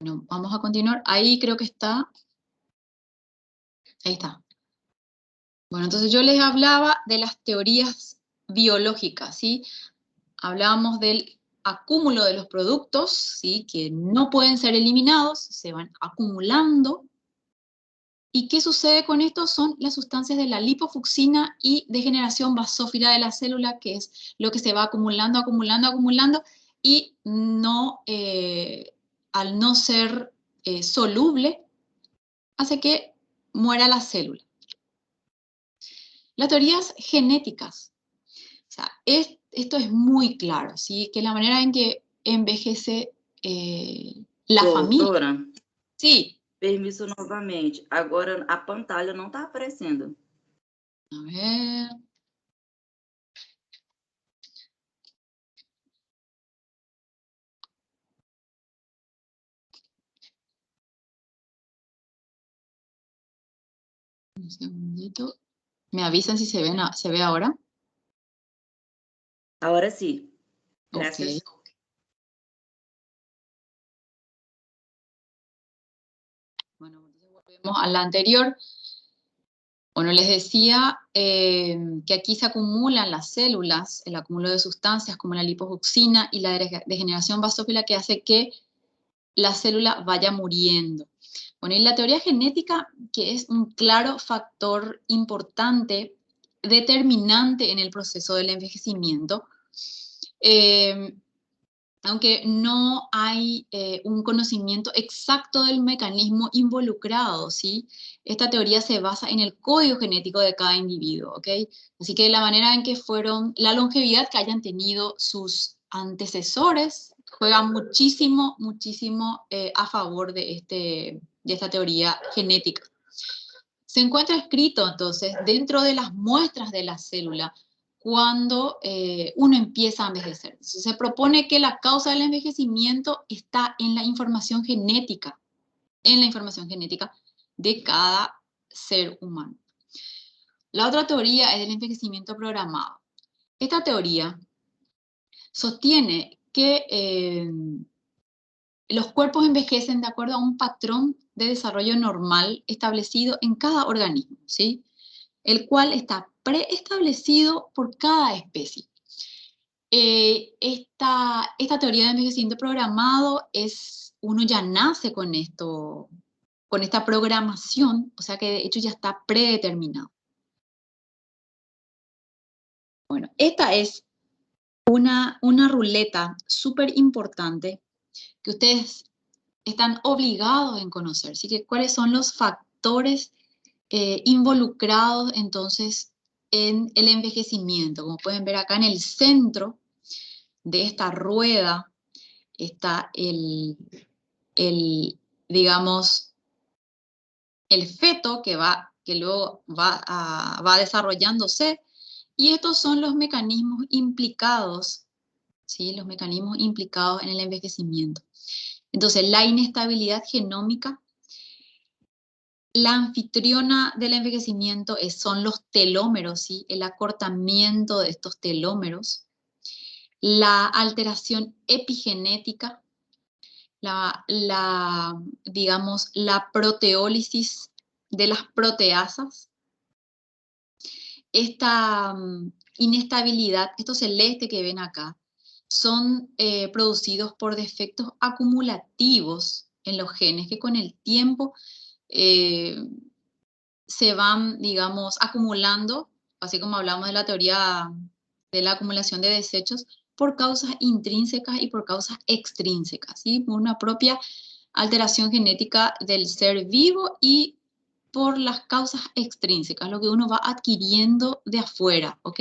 Bueno, vamos a continuar. Ahí creo que está. Ahí está. Bueno, entonces yo les hablaba de las teorías biológicas, ¿sí? Hablábamos del acúmulo de los productos, ¿sí? Que no pueden ser eliminados, se van acumulando. ¿Y qué sucede con esto? Son las sustancias de la lipofucina y degeneración basófila de la célula, que es lo que se va acumulando, acumulando, acumulando, y no, al no ser soluble, hace que muera la célula. Las teorías genéticas. O sea, esto es muy claro, ¿sí? Que la manera en que envejece la familia. Doutora, Sí. permisso novamente. Agora a pantalla não está aparecendo. A ver. Un segundito. ¿Me avisan si se ve ahora? Agora sim. Ok. Graças. Bueno, entonces volvemos a la anterior. Bueno, les decía que aquí se acumulan las células, el acúmulo de sustancias como la liposucina y la degeneración basófila que hace que la célula vaya muriendo. Bueno, y la teoría genética, que es un claro factor importante, determinante en el proceso del envejecimiento, aunque no hay un conocimiento exacto del mecanismo involucrado, ¿sí? Esta teoría se basa en el código genético de cada individuo, ¿ok? Así que la manera en que fueron, la longevidad que hayan tenido sus antecesores, juega muchísimo, muchísimo a favor de esta teoría genética. Se encuentra escrito, entonces, dentro de las muestras de la célula, cuando uno empieza a envejecer. Entonces, se propone que la causa del envejecimiento está en la información genética de cada ser humano. La otra teoría es el envejecimiento programado. Esta teoría sostiene que los cuerpos envejecen de acuerdo a un patrón de desarrollo normal establecido en cada organismo, ¿sí? El cual está preestablecido por cada especie. Esta teoría de envejecimiento programado uno ya nace con esto, con esta programación, o sea que de hecho ya está predeterminado. Bueno, esta es una ruleta súper importante que ustedes están obligados en conocer, ¿sí? Que cuáles son los factores involucrados entonces en el envejecimiento. Como pueden ver acá en el centro de esta rueda está digamos, el feto que luego va desarrollándose, y estos son los mecanismos implicados, ¿sí? Los mecanismos implicados en el envejecimiento. Entonces, la inestabilidad genómica. La anfitriona del envejecimiento son los telómeros, ¿sí? El acortamiento de estos telómeros, la alteración epigenética, digamos, la proteólisis de las proteasas, esta inestabilidad, esto celeste que ven acá, son producidos por defectos acumulativos en los genes que con el tiempo se van, digamos, acumulando, así como hablamos de la teoría de la acumulación de desechos, por causas intrínsecas y por causas extrínsecas, ¿sí? Por una propia alteración genética del ser vivo y por las causas extrínsecas, lo que uno va adquiriendo de afuera, ¿ok?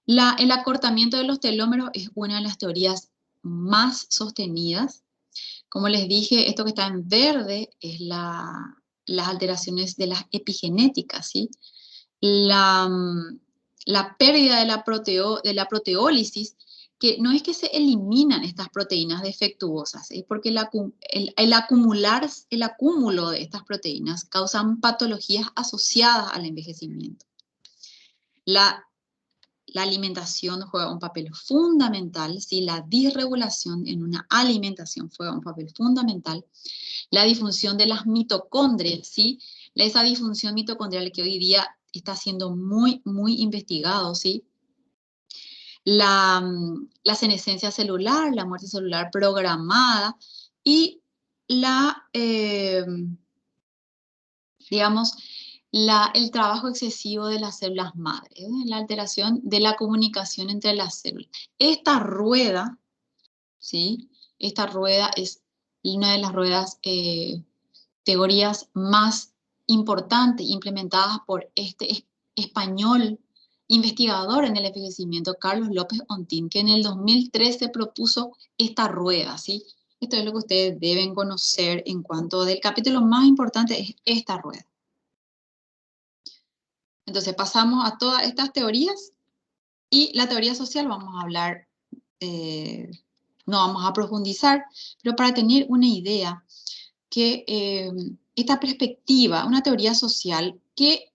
El acortamiento de los telómeros es una de las teorías más sostenidas. Como les dije, esto que está en verde es las alteraciones de las epigenéticas, ¿sí? La pérdida de la proteólisis, que no es que se eliminan estas proteínas defectuosas, es porque el acúmulo de estas proteínas causan patologías asociadas al envejecimiento. la alimentación juega un papel fundamental, ¿sí? La disregulación en una alimentación juega un papel fundamental. La disfunción de las mitocondrias, ¿sí? Esa disfunción mitocondrial que hoy día está siendo muy, muy investigado, ¿sí? La senescencia celular, la muerte celular programada y digamos, el trabajo excesivo de las células madre, la alteración de la comunicación entre las células. Esta rueda, ¿sí? Esta rueda es una de las ruedas, teorías más importantes implementadas por este español investigador en el envejecimiento, Carlos López Ontín, que en el 2013 propuso esta rueda, ¿sí? Esto es lo que ustedes deben conocer en cuanto del capítulo más importante es esta rueda. Entonces pasamos a todas estas teorías y la teoría social vamos a hablar, no vamos a profundizar, pero para tener una idea que esta perspectiva, una teoría social que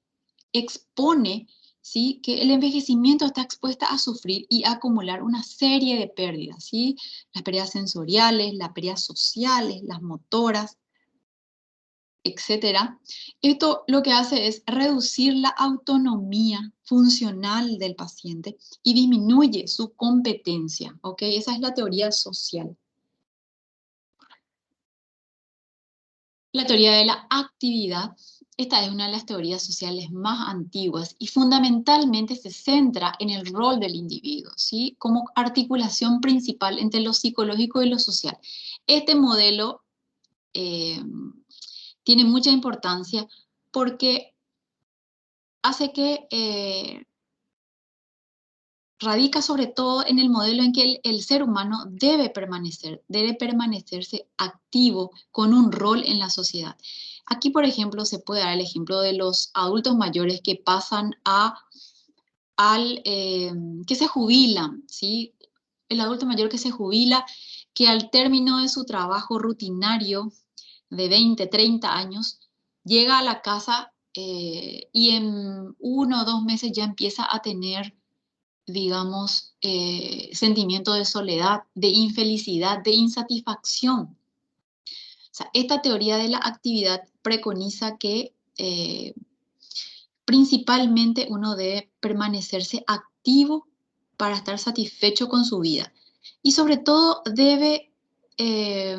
expone, ¿sí? Que el envejecimiento está expuesta a sufrir y a acumular una serie de pérdidas, ¿sí? Las pérdidas sensoriales, las pérdidas sociales, las motoras, etcétera. Esto lo que hace es reducir la autonomía funcional del paciente y disminuye su competencia, ¿ok? Esa es la teoría social. La teoría de la actividad, esta es una de las teorías sociales más antiguas y fundamentalmente se centra en el rol del individuo, ¿sí? Como articulación principal entre lo psicológico y lo social. Este modelo tiene mucha importancia porque hace que radica sobre todo en el modelo en que el ser humano debe permanecerse activo con un rol en la sociedad. Aquí, por ejemplo, se puede dar el ejemplo de los adultos mayores que pasan que se jubilan, ¿sí? El adulto mayor que se jubila, que al término de su trabajo rutinario de 20, 30 años, llega a la casa y en 1 o 2 meses ya empieza a tener, digamos, sentimiento de soledad, de infelicidad, de insatisfacción. O sea, esta teoría de la actividad preconiza que principalmente uno debe permanecerse activo para estar satisfecho con su vida. Y sobre todo eh,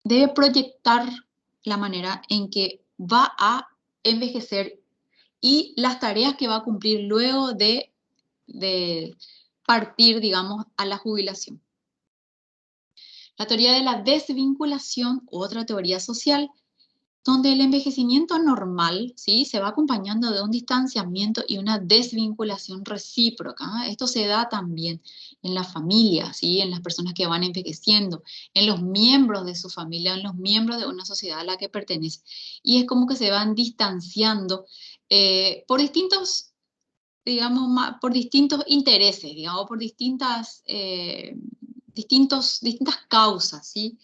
debe proyectar la manera en que va a envejecer y las tareas que va a cumplir luego de partir, digamos, a la jubilación. La teoría de la desvinculación, otra teoría social, donde el envejecimiento normal, ¿sí? Se va acompañando de un distanciamiento y una desvinculación recíproca, ¿eh? Esto se da también en la familia, ¿sí? En las personas que van envejeciendo, en los miembros de su familia, en los miembros de una sociedad a la que pertenece. Y es como que se van distanciando por distintos, digamos, por distintos intereses, digamos, por distintas causas, ¿sí?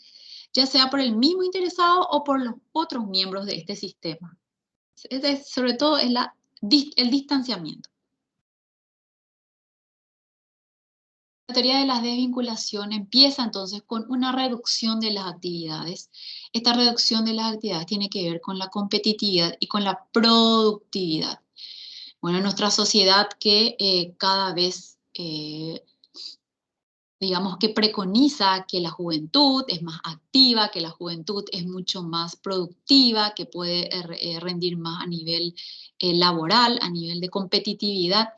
Ya sea por el mismo interesado o por los otros miembros de este sistema. Sobre todo es el distanciamiento. La teoría de la desvinculación empieza entonces con una reducción de las actividades. Esta reducción de las actividades tiene que ver con la competitividad y con la productividad. Bueno, en nuestra sociedad que cada vez digamos que preconiza que la juventud es más activa, que la juventud es mucho más productiva, que puede rendir más a nivel laboral, a nivel de competitividad,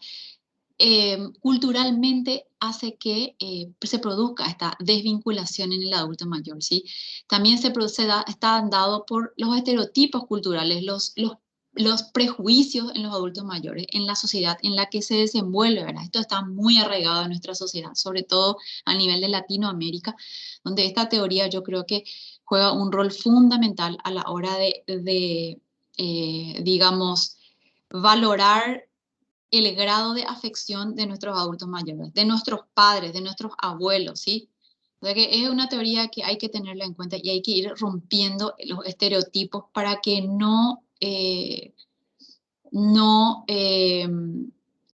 culturalmente hace que se produzca esta desvinculación en el adulto mayor, ¿sí? También está dado por los estereotipos culturales, los prejuicios en los adultos mayores, en la sociedad en la que se desenvuelve, ¿verdad? Esto está muy arraigado en nuestra sociedad, sobre todo a nivel de Latinoamérica, donde esta teoría yo creo que juega un rol fundamental a la hora digamos, valorar el grado de afección de nuestros adultos mayores, de nuestros padres, de nuestros abuelos, ¿sí? O sea que es una teoría que hay que tenerla en cuenta y hay que ir rompiendo los estereotipos para que no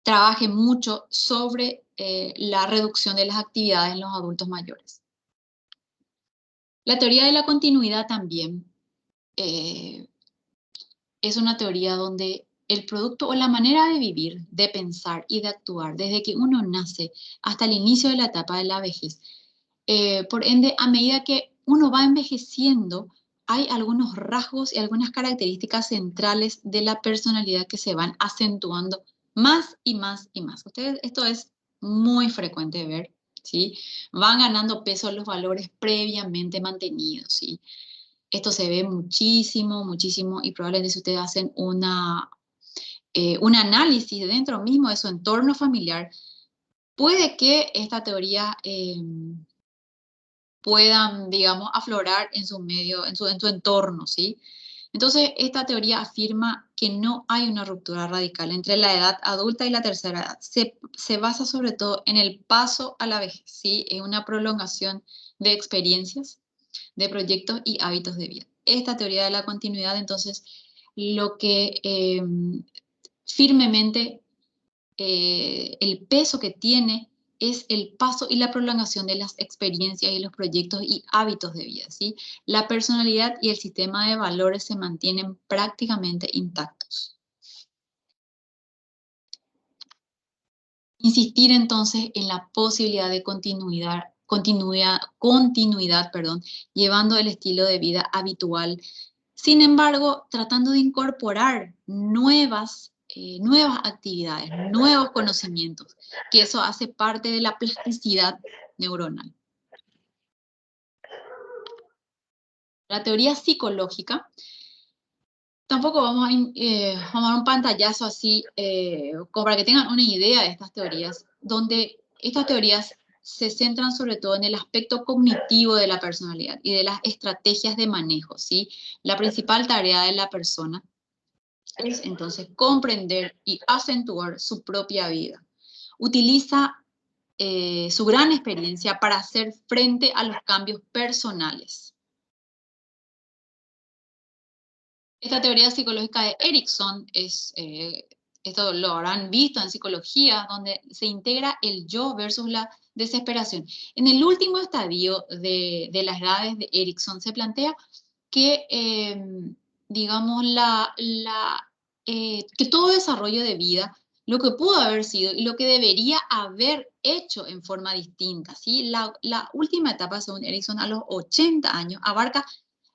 trabaje mucho sobre la reducción de las actividades en los adultos mayores. La teoría de la continuidad también es una teoría donde el producto o la manera de vivir, de pensar y de actuar desde que uno nace hasta el inicio de la etapa de la vejez, por ende, a medida que uno va envejeciendo, hay algunos rasgos y algunas características centrales de la personalidad que se van acentuando más y más y más. Ustedes, esto es muy frecuente de ver, ¿sí? Van ganando peso los valores previamente mantenidos, ¿sí? Esto se ve muchísimo, muchísimo, y probablemente si ustedes hacen un análisis dentro mismo de su entorno familiar, puede que esta teoría puedan, digamos, aflorar en su medio, en su entorno, ¿sí? Entonces, esta teoría afirma que no hay una ruptura radical entre la edad adulta y la tercera edad. Se basa sobre todo en el paso a la vejez, ¿sí? En una prolongación de experiencias, de proyectos y hábitos de vida. Esta teoría de la continuidad, entonces, lo que firmemente el peso que tiene es el paso y la prolongación de las experiencias y los proyectos y hábitos de vida, ¿sí? La personalidad y el sistema de valores se mantienen prácticamente intactos. Insistir entonces en la posibilidad de continuidad, llevando el estilo de vida habitual. Sin embargo, tratando de incorporar nuevas actividades, nuevos conocimientos, que eso hace parte de la plasticidad neuronal. La teoría psicológica, tampoco vamos a dar un pantallazo así, como para que tengan una idea de estas teorías, donde estas teorías se centran sobre todo en el aspecto cognitivo de la personalidad y de las estrategias de manejo, ¿sí? La principal tarea de la persona es entonces comprender y acentuar su propia vida. Utiliza su gran experiencia para hacer frente a los cambios personales. Esta teoría psicológica de Erikson esto lo habrán visto en psicología, donde se integra el yo versus la desesperación. En el último estadio de las edades de Erikson se plantea que, digamos, que todo desarrollo de vida, lo que pudo haber sido y lo que debería haber hecho en forma distinta, ¿sí? La última etapa, según Erikson, a los 80 años, abarca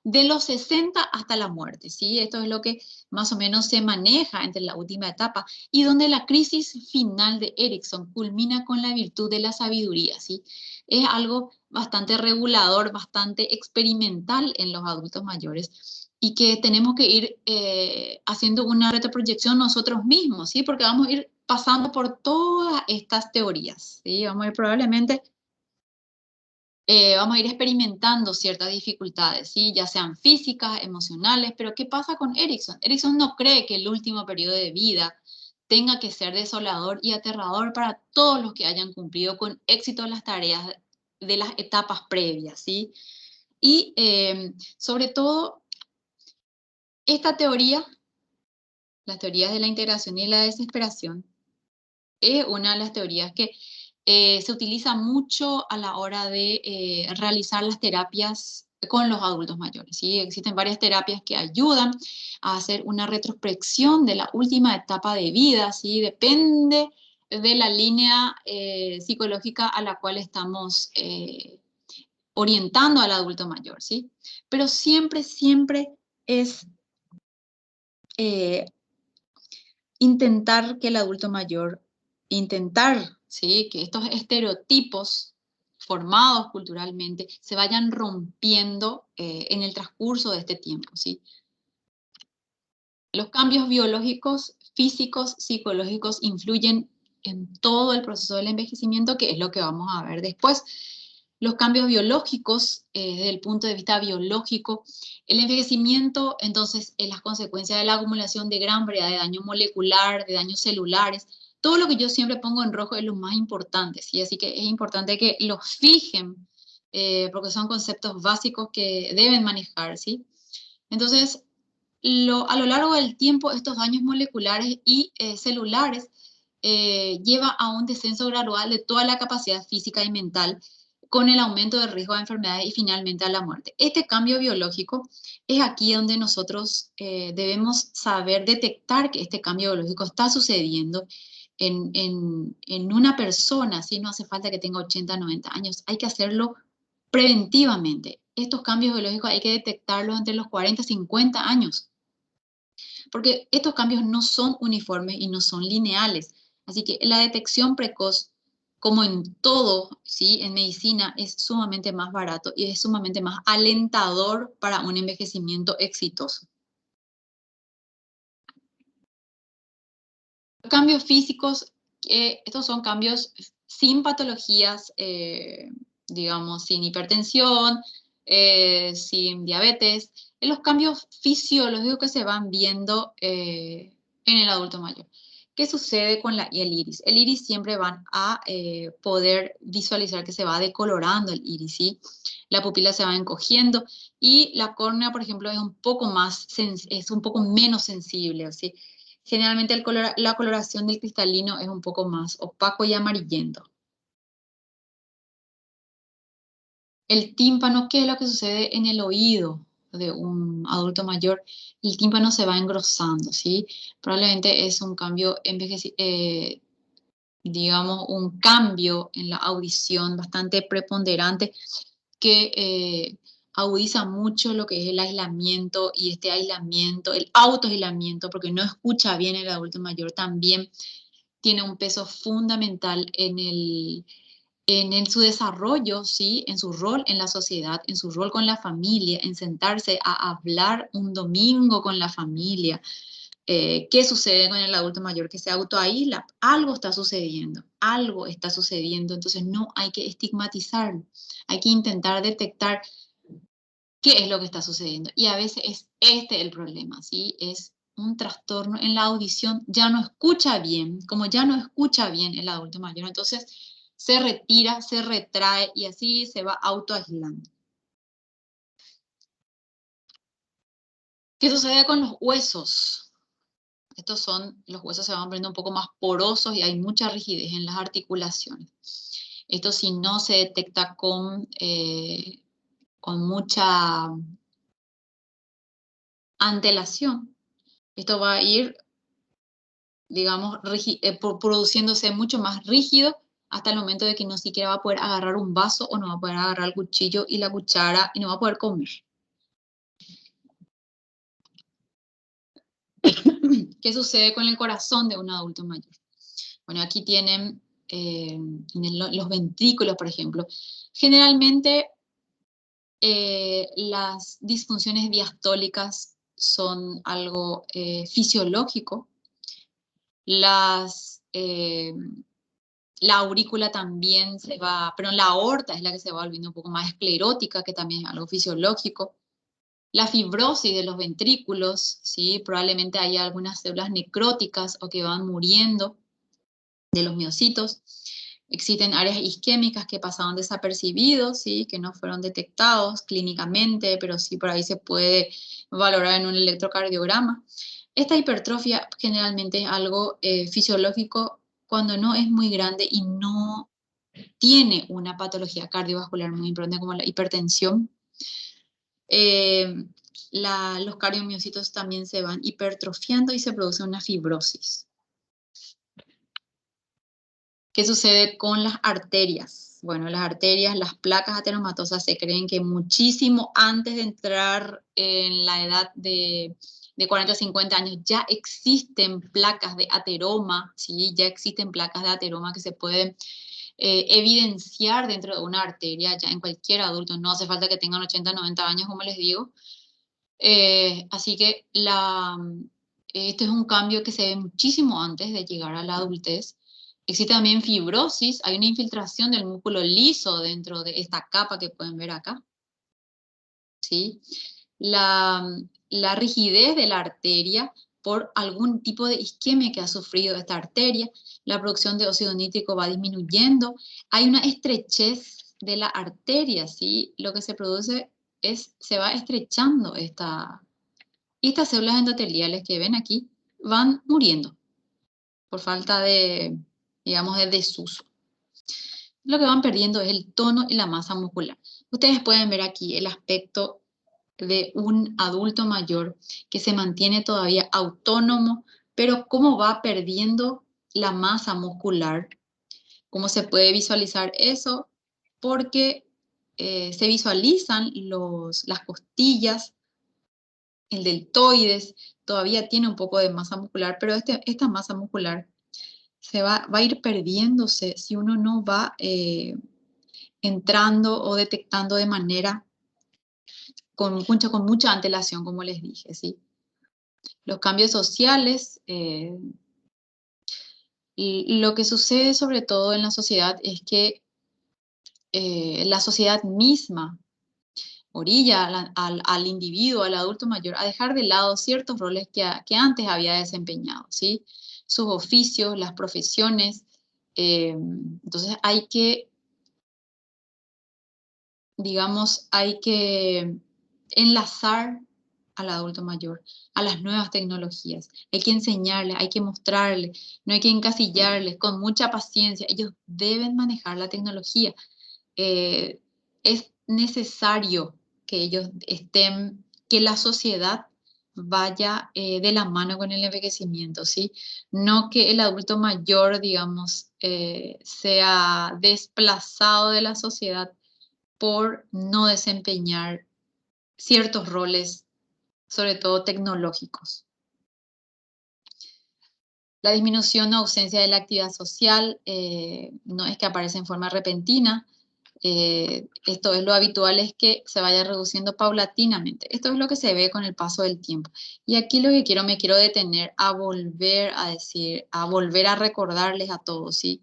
de los 60 hasta la muerte, ¿sí? Esto es lo que más o menos se maneja entre la última etapa y donde la crisis final de Erikson culmina con la virtud de la sabiduría, ¿sí? Es algo bastante regulador, bastante experimental en los adultos mayores y que tenemos que ir haciendo una retroproyección nosotros mismos, ¿sí? Porque vamos a ir pasando por todas estas teorías, ¿sí? Vamos a ir probablemente vamos a ir experimentando ciertas dificultades, ¿sí? Ya sean físicas, emocionales, pero ¿qué pasa con Erikson? Erikson no cree que el último periodo de vida tenga que ser desolador y aterrador para todos los que hayan cumplido con éxito las tareas de las etapas previas, ¿sí? Y sobre todo, esta teoría, las teorías de la integración y la desesperación, es una de las teorías que se utiliza mucho a la hora de realizar las terapias con los adultos mayores, ¿sí? Existen varias terapias que ayudan a hacer una retrospección de la última etapa de vida, ¿sí? Depende de la línea psicológica a la cual estamos orientando al adulto mayor, ¿sí? Pero siempre, siempre es intentar que el adulto mayor, ¿sí? Que estos estereotipos formados culturalmente se vayan rompiendo en el transcurso de este tiempo, ¿sí? Los cambios biológicos, físicos, psicológicos influyen en todo el proceso del envejecimiento, que es lo que vamos a ver después. Los cambios biológicos, desde el punto de vista biológico, el envejecimiento, entonces, es la consecuencia de la acumulación de gran variedad de daño molecular, de daños celulares. Todo lo que yo siempre pongo en rojo es lo más importante, ¿sí? Así que es importante que los fijen, porque son conceptos básicos que deben manejar, ¿sí? Entonces, a lo largo del tiempo, estos daños moleculares y celulares lleva a un descenso gradual de toda la capacidad física y mental, con el aumento del riesgo de enfermedades y finalmente a la muerte. Este cambio biológico es aquí donde nosotros debemos saber detectar que este cambio biológico está sucediendo en una persona, ¿sí? No hace falta que tenga 80, 90 años, hay que hacerlo preventivamente. Estos cambios biológicos hay que detectarlos entre los 40 y 50 años, porque estos cambios no son uniformes y no son lineales. Así que la detección precoz, como en todo, ¿sí? En medicina, es sumamente más barato y es sumamente más alentador para un envejecimiento exitoso. Los cambios físicos, estos son cambios sin patologías, digamos, sin hipertensión, sin diabetes, los cambios fisiológicos que se van viendo en el adulto mayor. ¿Qué sucede con el iris? El iris siempre van a poder visualizar que se va decolorando el iris, ¿sí? La pupila se va encogiendo y la córnea, por ejemplo, es un poco menos sensible, ¿sí? Generalmente la coloración del cristalino es un poco más opaco y amarillento. El tímpano, ¿qué es lo que sucede en el oído de un adulto mayor? El tímpano se va engrosando, ¿sí? Probablemente es un cambio digamos, un cambio en la audición bastante preponderante que agudiza mucho lo que es el aislamiento, y este aislamiento, el autoaislamiento, porque no escucha bien el adulto mayor, también tiene un peso fundamental en su desarrollo, ¿sí? En su rol en la sociedad, en su rol con la familia, en sentarse a hablar un domingo con la familia. ¿Qué sucede con el adulto mayor que se autoaísla? Algo está sucediendo, entonces no hay que estigmatizarlo, hay que intentar detectar qué es lo que está sucediendo. Y a veces es este el problema, ¿sí? Es un trastorno en la audición, ya no escucha bien, como ya no escucha bien el adulto mayor, entonces se retira, se retrae y así se va autoaislando. ¿Qué sucede con los huesos? Los huesos se van poniendo un poco más porosos y hay mucha rigidez en las articulaciones. Esto si no se detecta con mucha antelación, esto va a ir, digamos, produciéndose mucho más rígido hasta el momento de que no siquiera va a poder agarrar un vaso o no va a poder agarrar el cuchillo y la cuchara y no va a poder comer. ¿Qué sucede con el corazón de un adulto mayor? Bueno, aquí tienen los ventrículos, por ejemplo. Generalmente las disfunciones diastólicas son algo fisiológico. La aurícula también se va, pero la aorta es la que se va volviendo un poco más esclerótica, que también es algo fisiológico. La fibrosis de los ventrículos, ¿sí? Probablemente haya algunas células necróticas o que van muriendo de los miocitos. Existen áreas isquémicas que pasaban desapercibidos, ¿sí? Que no fueron detectados clínicamente, pero sí por ahí se puede valorar en un electrocardiograma. Esta hipertrofia generalmente es algo fisiológico cuando no es muy grande y no tiene una patología cardiovascular muy importante como la hipertensión. Los cardiomiocitos también se van hipertrofiando y se produce una fibrosis. ¿Qué sucede con las arterias? Bueno, las arterias, las placas ateromatosas, se creen que muchísimo antes de entrar en la edad de 40 a 50 años ya existen placas de ateroma, ¿sí? Ya existen placas de ateroma que se pueden evidenciar dentro de una arteria, ya en cualquier adulto, no hace falta que tengan 80, 90 años, como les digo. Así que este es un cambio que se ve muchísimo antes de llegar a la adultez. Existe también fibrosis, hay una infiltración del músculo liso dentro de esta capa que pueden ver acá, ¿sí? La rigidez de la arteria por algún tipo de isquemia que ha sufrido esta arteria, la producción de óxido nítrico va disminuyendo, hay una estrechez de la arteria, ¿sí? Lo que se produce se va estrechando estas células endoteliales que ven aquí, van muriendo. por falta de, digamos, de desuso. Lo que van perdiendo es el tono y la masa muscular. Ustedes pueden ver aquí el aspecto de un adulto mayor que se mantiene todavía autónomo, pero cómo va perdiendo la masa muscular. ¿Cómo se puede visualizar eso? Porque se visualizan las costillas, el deltoides, todavía tiene un poco de masa muscular, pero esta masa muscular va a ir perdiéndose si uno no va entrando o detectando de manera con mucha antelación, como les dije, ¿sí? Los cambios sociales, y lo que sucede sobre todo en la sociedad es que la sociedad misma orilla al individuo, al adulto mayor, a dejar de lado ciertos roles que antes había desempeñado, ¿sí? Sus oficios, las profesiones. Entonces hay que, digamos, hay que enlazar al adulto mayor a las nuevas tecnologías. Hay que enseñarles, hay que mostrarles, no hay que encasillarles con mucha paciencia. Ellos deben manejar la tecnología. Es necesario que ellos estén, que la sociedad vaya de la mano con el envejecimiento, ¿sí? No que el adulto mayor, digamos, sea desplazado de la sociedad por no desempeñar ciertos roles, sobre todo tecnológicos. La disminución o ausencia de la actividad social no es que aparece en forma repentina. Esto es lo habitual, es que se vaya reduciendo paulatinamente. Esto es lo que se ve con el paso del tiempo. Y aquí lo que me quiero detener a volver a decir, a volver a recordarles a todos, ¿sí?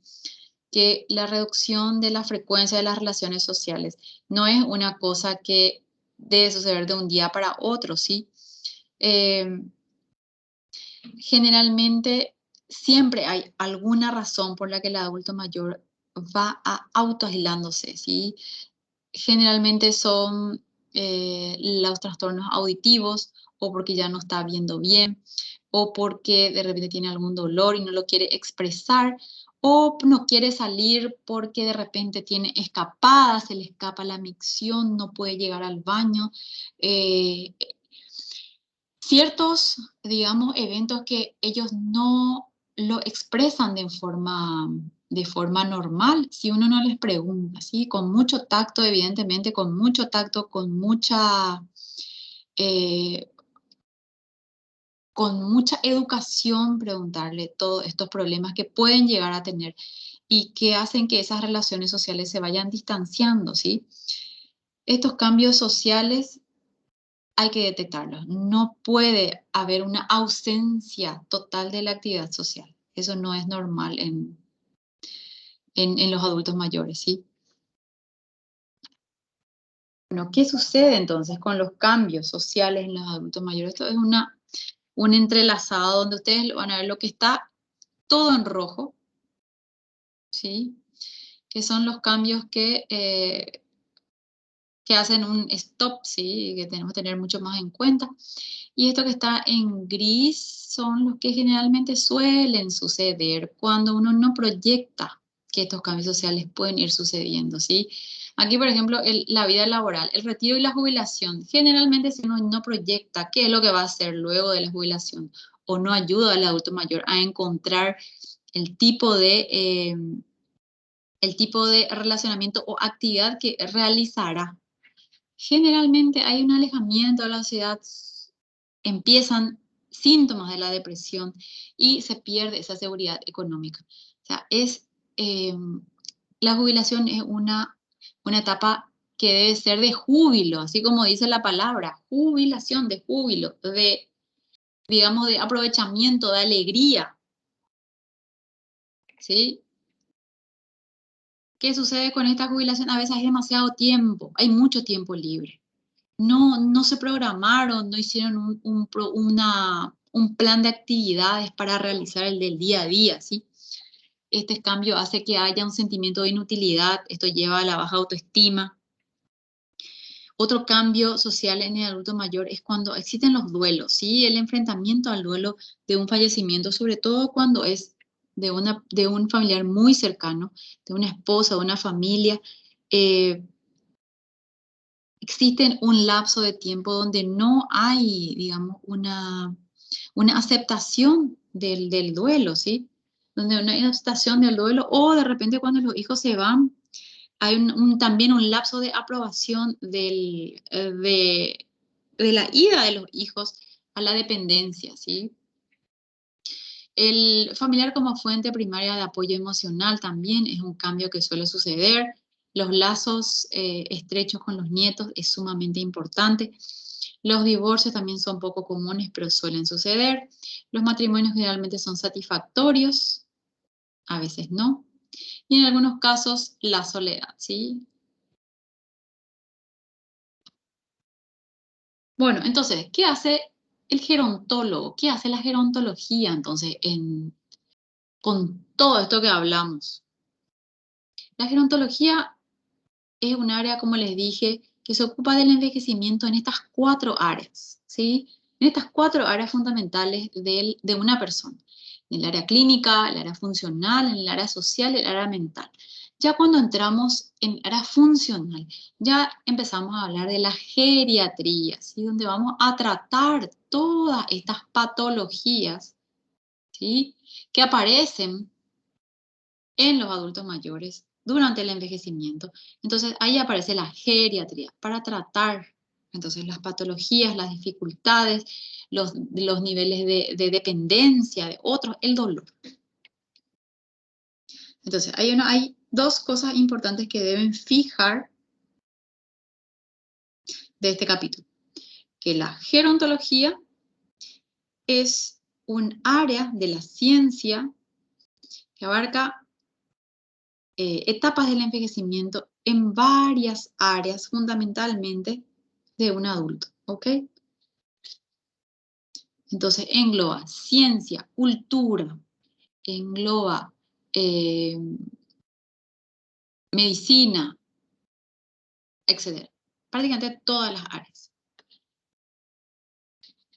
Que la reducción de la frecuencia de las relaciones sociales no es una cosa que debe suceder de un día para otro, ¿sí? Generalmente siempre hay alguna razón por la que el adulto mayor va autoaislándose, ¿sí? Generalmente son los trastornos auditivos o porque ya no está viendo bien o porque de repente tiene algún dolor y no lo quiere expresar o no quiere salir porque de repente tiene escapadas, se le escapa la micción, no puede llegar al baño. Ciertos, digamos, eventos que ellos no lo expresan de forma normal, si uno no les pregunta, ¿sí? Con mucho tacto, evidentemente, con mucho tacto, eh, con mucha educación, preguntarle todos estos problemas que pueden llegar a tener y que hacen que esas relaciones sociales se vayan distanciando, ¿sí? Estos cambios sociales hay que detectarlos. No puede haber una ausencia total de la actividad social. Eso no es normal en los adultos mayores, ¿sí? Bueno, ¿qué sucede entonces con los cambios sociales en los adultos mayores? Esto es un entrelazado donde ustedes van a ver lo que está todo en rojo, ¿sí? Que son los cambios que hacen un stop, ¿sí? Que tenemos que tener mucho más en cuenta. Y esto que está en gris son los que generalmente suelen suceder cuando uno no proyecta que estos cambios sociales pueden ir sucediendo, ¿sí? Aquí, por ejemplo, la vida laboral, el retiro y la jubilación. Generalmente, si uno no proyecta qué es lo que va a hacer luego de la jubilación o no ayuda al adulto mayor a encontrar el tipo de relacionamiento o actividad que realizará. Generalmente hay un alejamiento de la sociedad, empiezan síntomas de la depresión y se pierde esa seguridad económica. O sea, la jubilación es una etapa que debe ser de júbilo, así como dice la palabra, jubilación, de júbilo, digamos, de aprovechamiento, de alegría. ¿Sí? ¿Qué sucede con esta jubilación? A veces hay demasiado tiempo, hay mucho tiempo libre. No se programaron, no hicieron un plan de actividades para realizar el del día a día, ¿sí? Este cambio hace que haya un sentimiento de inutilidad, esto lleva a la baja autoestima. Otro cambio social en el adulto mayor es cuando existen los duelos, ¿sí? El enfrentamiento al duelo de un fallecimiento, sobre todo cuando es de un familiar muy cercano, de una esposa, de una familia, existe un lapso de tiempo donde no hay, digamos, una aceptación del duelo, ¿sí? Donde no hay aceptación del duelo, o de repente cuando los hijos se van, hay también un lapso de aprobación de la ida de los hijos a la dependencia, ¿sí? El familiar como fuente primaria de apoyo emocional también es un cambio que suele suceder. Los lazos estrechos con los nietos es sumamente importante. Los divorcios también son poco comunes, pero suelen suceder. Los matrimonios generalmente son satisfactorios, a veces no. Y en algunos casos, la soledad, ¿sí? Bueno, entonces, ¿qué hace el gerontólogo? ¿Qué hace la gerontología, entonces, con todo esto que hablamos? La gerontología es un área, como les dije, que se ocupa del envejecimiento en estas 4 áreas, ¿sí? En estas 4 áreas fundamentales de una persona. En el área clínica, el área funcional, en el área social y el área mental. Ya cuando entramos en el área funcional, ya empezamos a hablar de la geriatría, ¿sí? Donde vamos a tratar todas estas patologías, ¿sí? Que aparecen en los adultos mayores durante el envejecimiento. Entonces ahí aparece la geriatría para tratar entonces las patologías, las dificultades, los niveles de dependencia de otros, el dolor. Entonces hay 2 cosas importantes que deben fijar de este capítulo, que la gerontología es un área de la ciencia que abarca etapas del envejecimiento en varias áreas, fundamentalmente de un adulto, ¿ok? Entonces engloba ciencia, cultura, engloba eh, medicina, etc. Prácticamente todas las áreas.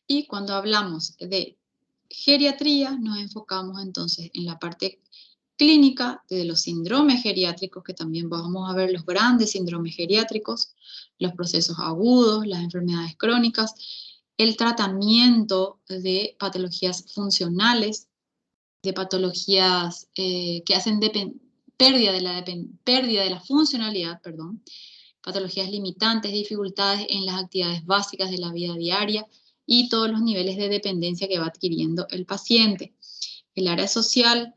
Y cuando hablamos de geriatría, nos enfocamos entonces en la parte clínica de los síndromes geriátricos, que también vamos a ver los grandes síndromes geriátricos, los procesos agudos, las enfermedades crónicas, el tratamiento de patologías funcionales, de patologías que hacen pérdida de la funcionalidad, perdón, patologías limitantes, dificultades en las actividades básicas de la vida diaria y todos los niveles de dependencia que va adquiriendo el paciente. El área social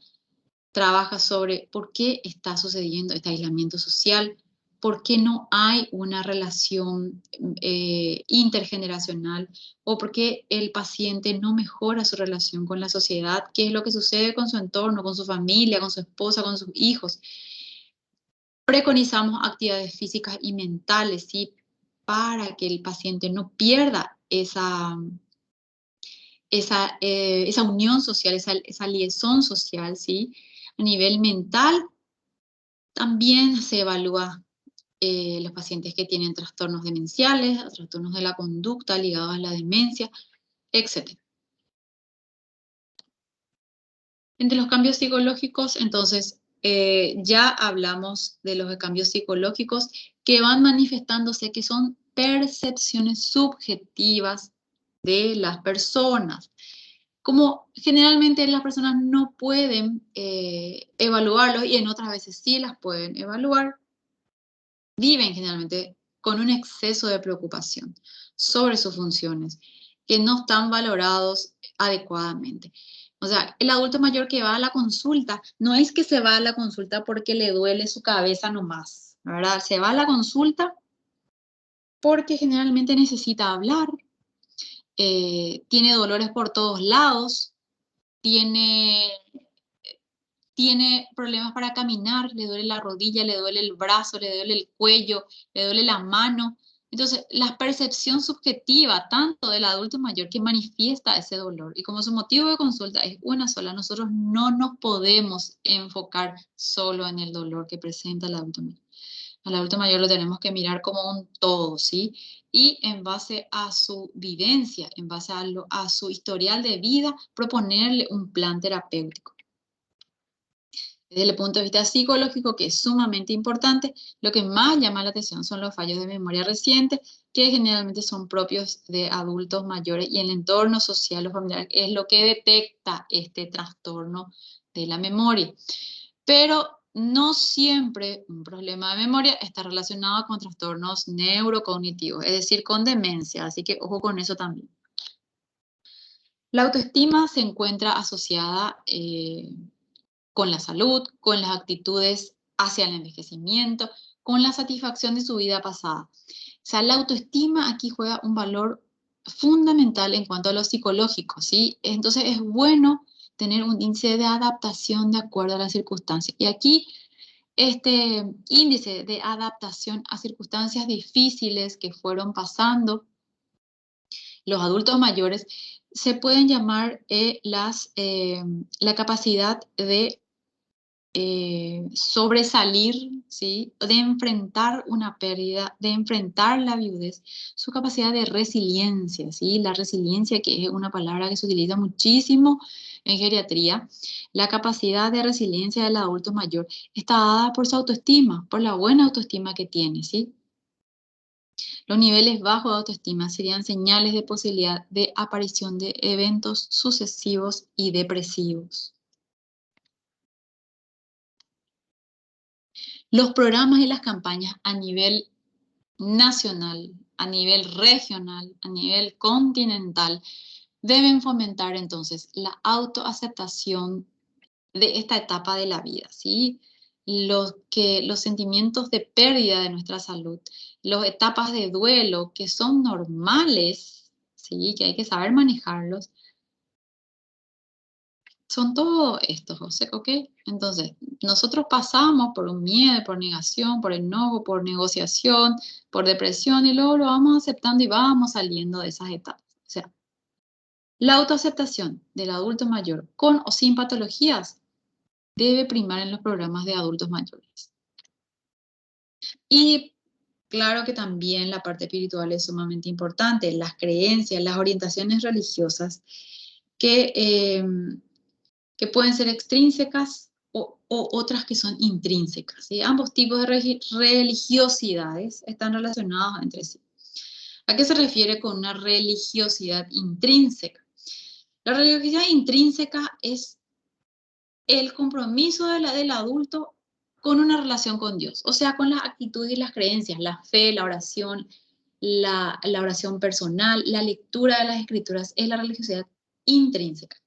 trabaja sobre por qué está sucediendo este aislamiento social, por qué no hay una relación intergeneracional o por qué el paciente no mejora su relación con la sociedad, qué es lo que sucede con su entorno, con su familia, con su esposa, con sus hijos. Preconizamos actividades físicas y mentales, ¿sí? Para que el paciente no pierda esa unión social, esa liaison social, ¿sí? A nivel mental, también se evalúa los pacientes que tienen trastornos demenciales, trastornos de la conducta ligados a la demencia, etc. Entre los cambios psicológicos, entonces, ya hablamos de los cambios psicológicos que van manifestándose, que son percepciones subjetivas de las personas. Como generalmente las personas no pueden evaluarlos y en otras veces sí las pueden evaluar, viven generalmente con un exceso de preocupación sobre sus funciones, que no están valorados adecuadamente. O sea, el adulto mayor que va a la consulta, no es que se va a la consulta porque le duele su cabeza nomás, ¿verdad? Se va a la consulta porque generalmente necesita hablar, tiene dolores por todos lados, tiene problemas para caminar, le duele la rodilla, le duele el brazo, le duele el cuello, le duele la mano. Entonces, la percepción subjetiva tanto del adulto mayor que manifiesta ese dolor y como su motivo de consulta es una sola, nosotros no nos podemos enfocar solo en el dolor que presenta el adulto mayor. Al adulto mayor lo tenemos que mirar como un todo, ¿sí? Y en base a su vivencia, en base a su historial de vida, proponerle un plan terapéutico. Desde el punto de vista psicológico, que es sumamente importante, lo que más llama la atención son los fallos de memoria reciente, que generalmente son propios de adultos mayores, y el entorno social o familiar es lo que detecta este trastorno de la memoria. Pero no siempre un problema de memoria está relacionado con trastornos neurocognitivos, es decir, con demencia, así que ojo con eso también. La autoestima se encuentra asociada con la salud, con las actitudes hacia el envejecimiento, con la satisfacción de su vida pasada. O sea, la autoestima aquí juega un valor fundamental en cuanto a lo psicológico, ¿sí? Entonces es bueno tener un índice de adaptación de acuerdo a las circunstancias. Y aquí este índice de adaptación a circunstancias difíciles que fueron pasando los adultos mayores se pueden llamar la capacidad de sobresalir, ¿sí? De enfrentar una pérdida, de enfrentar la viudez, su capacidad de resiliencia, ¿sí? La resiliencia, que es una palabra que se utiliza muchísimo en geriatría, la capacidad de resiliencia del adulto mayor está dada por su autoestima, por la buena autoestima que tiene, ¿sí? Los niveles bajos de autoestima serían señales de posibilidad de aparición de eventos sucesivos y depresivos. Los programas y las campañas a nivel nacional, a nivel regional, a nivel continental, deben fomentar entonces la autoaceptación de esta etapa de la vida, ¿sí? Los sentimientos de pérdida de nuestra salud, las etapas de duelo que son normales, ¿sí? Que hay que saber manejarlos, son todos estos, José, ¿ok? Entonces, nosotros pasamos por un miedo, por negación, por enojo, por negociación, por depresión, y luego lo vamos aceptando y vamos saliendo de esas etapas. O sea, la autoaceptación del adulto mayor, con o sin patologías, debe primar en los programas de adultos mayores. Y claro que también la parte espiritual es sumamente importante, las creencias, las orientaciones religiosas que pueden ser extrínsecas o otras que son intrínsecas, ¿sí? Ambos tipos de religiosidades están relacionados entre sí. ¿A qué se refiere con una religiosidad intrínseca? La religiosidad intrínseca es el compromiso del adulto con una relación con Dios, o sea, con las actitudes y las creencias, la fe, la oración, la oración personal, la lectura de las escrituras, es la religiosidad intrínseca.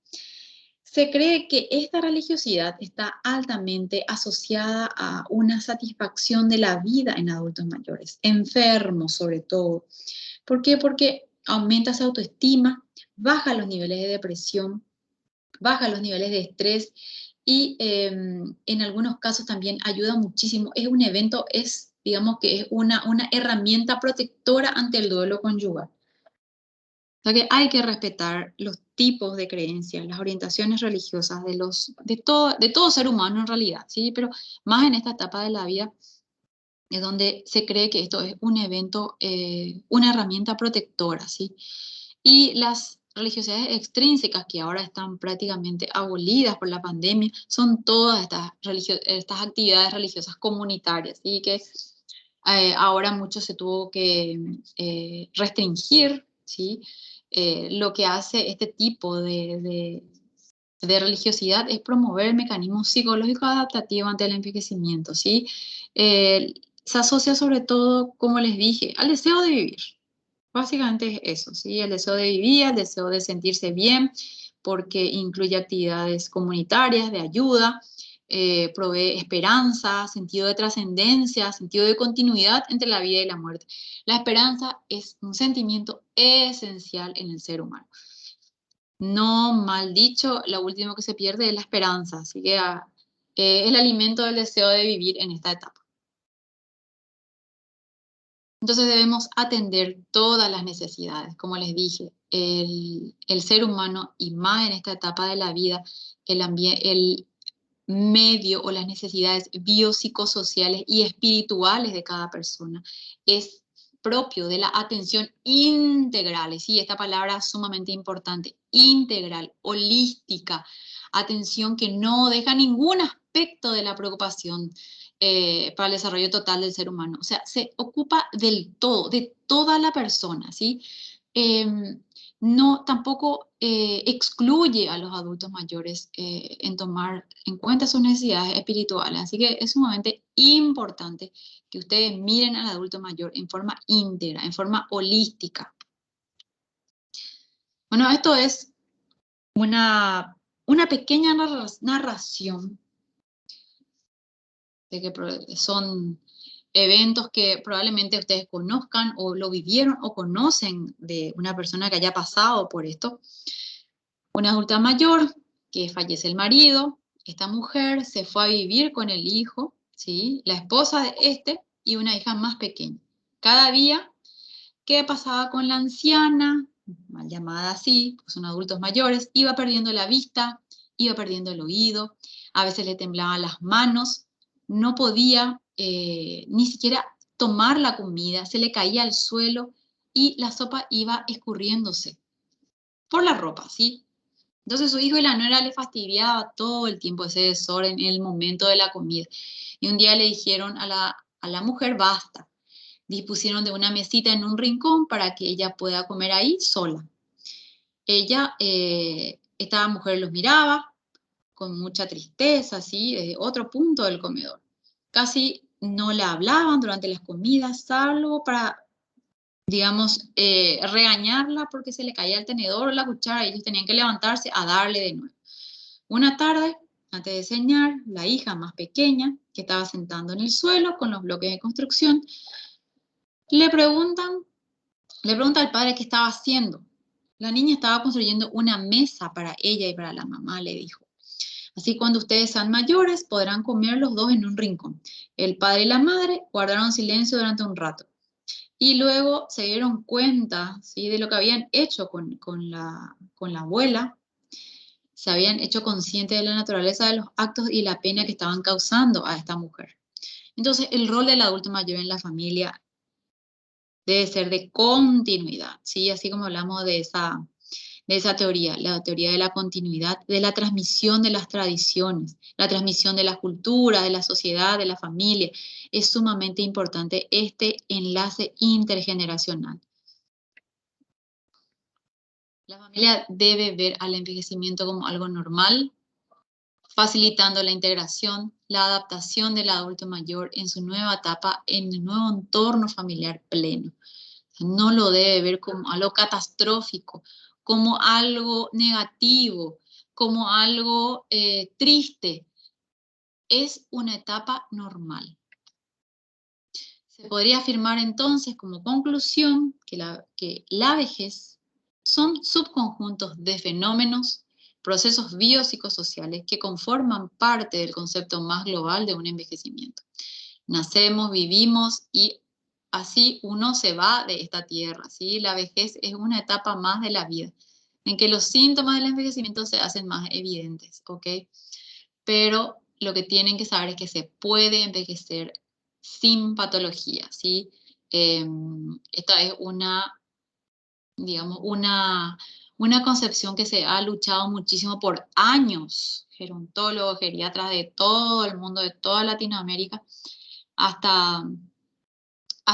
Se cree que esta religiosidad está altamente asociada a una satisfacción de la vida en adultos mayores, enfermos sobre todo. ¿Por qué? Porque aumenta su autoestima, baja los niveles de depresión, baja los niveles de estrés y en algunos casos también ayuda muchísimo. Es un evento, digamos que es una herramienta protectora ante el duelo conyugal. O sea que hay que respetar los tipos de creencias, las orientaciones religiosas de todo ser humano en realidad, ¿sí? Pero más en esta etapa de la vida es donde se cree que esto es un evento, una herramienta protectora, ¿sí? Y las religiosidades extrínsecas, que ahora están prácticamente abolidas por la pandemia, son todas estas actividades religiosas comunitarias, ¿sí? Que ahora mucho se tuvo que restringir, ¿sí? Lo que hace este tipo de religiosidad es promover mecanismos psicológicos adaptativos ante el envejecimiento, ¿sí? Se asocia sobre todo, como les dije, al deseo de vivir. Básicamente es eso, ¿sí? El deseo de vivir, el deseo de sentirse bien, porque incluye actividades comunitarias de ayuda, provee esperanza, sentido de trascendencia, sentido de continuidad entre la vida y la muerte. La esperanza es un sentimiento esencial en el ser humano. No, mal dicho, lo último que se pierde es la esperanza, así que es el alimento del deseo de vivir en esta etapa. Entonces debemos atender todas las necesidades, como les dije, el ser humano y más en esta etapa de la vida, el medio o las necesidades biopsicosociales y espirituales de cada persona es propio de la atención integral, sí, esta palabra es sumamente importante, integral, holística, atención que no deja ningún aspecto aspecto de la preocupación para el desarrollo total del ser humano. O sea, se ocupa del todo, de toda la persona, ¿sí? No, tampoco excluye a los adultos mayores en tomar en cuenta sus necesidades espirituales. Así que es sumamente importante que ustedes miren al adulto mayor en forma íntegra, en forma holística. Bueno, esto es una pequeña narración de que son eventos que probablemente ustedes conozcan o lo vivieron o conocen de una persona que haya pasado por esto. Una adulta mayor que fallece el marido, esta mujer se fue a vivir con el hijo, ¿sí? La esposa de este y una hija más pequeña. Cada día, ¿qué pasaba con la anciana? Mal llamada así, pues son adultos mayores, iba perdiendo la vista, iba perdiendo el oído, a veces le temblaban las manos, no podía ni siquiera tomar la comida, se le caía al suelo y la sopa iba escurriéndose por la ropa, ¿sí? Entonces su hijo y la nuera le fastidiaba todo el tiempo ese desorden en el momento de la comida. Y un día le dijeron a la mujer, basta. Dispusieron de una mesita en un rincón para que ella pueda comer ahí sola. Ella, esta mujer los miraba con mucha tristeza, ¿sí? Desde otro punto del comedor. Casi no le hablaban durante las comidas, salvo para, digamos, regañarla porque se le caía el tenedor o la cuchara y ellos tenían que levantarse a darle de nuevo. Una tarde, antes de cenar, la hija más pequeña, que estaba sentando en el suelo con los bloques de construcción, le pregunta al padre qué estaba haciendo. La niña estaba construyendo una mesa para ella y para la mamá, le dijo. Así cuando ustedes sean mayores podrán comer los dos en un rincón. El padre y la madre guardaron silencio durante un rato. Y luego se dieron cuenta, ¿sí?, de lo que habían hecho con la abuela. Se habían hecho conscientes de la naturaleza de los actos y la pena que estaban causando a esta mujer. Entonces, el rol del adulto mayor en la familia debe ser de continuidad, ¿sí? Así como hablamos de esa teoría, la teoría de la continuidad, de la transmisión de las tradiciones, la transmisión de la cultura, de la sociedad, de la familia. Es sumamente importante este enlace intergeneracional. La familia debe ver al envejecimiento como algo normal, facilitando la integración, la adaptación del adulto mayor en su nueva etapa, en el nuevo entorno familiar pleno. No lo debe ver como algo catastrófico, como algo negativo, como algo triste. Es una etapa normal. Se podría afirmar entonces como conclusión que la vejez son subconjuntos de fenómenos, procesos biopsicosociales que conforman parte del concepto más global de un envejecimiento. Nacemos, vivimos y así uno se va de esta tierra, ¿sí? La vejez es una etapa más de la vida, en que los síntomas del envejecimiento se hacen más evidentes, ¿ok? Pero lo que tienen que saber es que se puede envejecer sin patología, ¿sí? Esta es digamos, una concepción que se ha luchado muchísimo por años, gerontólogos, geriatras de todo el mundo, de toda Latinoamérica, hasta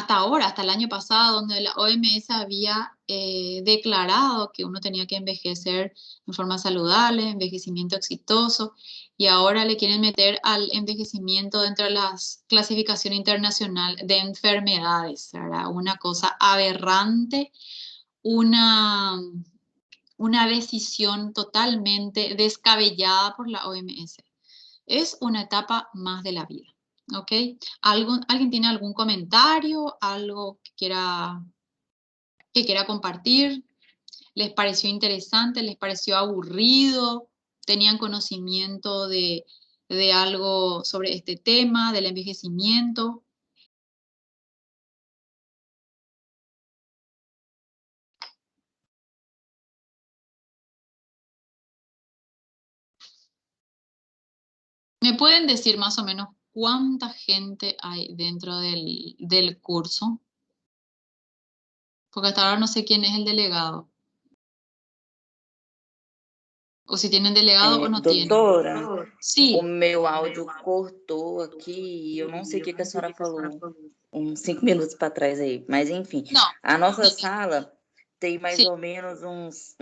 ahora, hasta el año pasado, donde la OMS había declarado que uno tenía que envejecer en forma saludable, envejecimiento exitoso, y ahora le quieren meter al envejecimiento dentro de la clasificación internacional de enfermedades, ¿verdad? Una cosa aberrante, una decisión totalmente descabellada por la OMS. Es una etapa más de la vida. ¿Ok? ¿Alguien tiene algún comentario? ¿Algo que quiera compartir? ¿Les pareció interesante? ¿Les pareció aburrido? ¿Tenían conocimiento de algo sobre este tema, del envejecimiento? ¿Me pueden decir más o menos cuánta gente hay dentro del curso? Porque hasta ahora no sé quién es el delegado. O si tienen delegado o no tienen. Doutora, o Sí, meu áudio cortou aqui e eu não sei o que a senhora falou uns 5 minutos para trás aí, mas enfim. no, A nossa dime. sala tem mais Sí, ou menos uns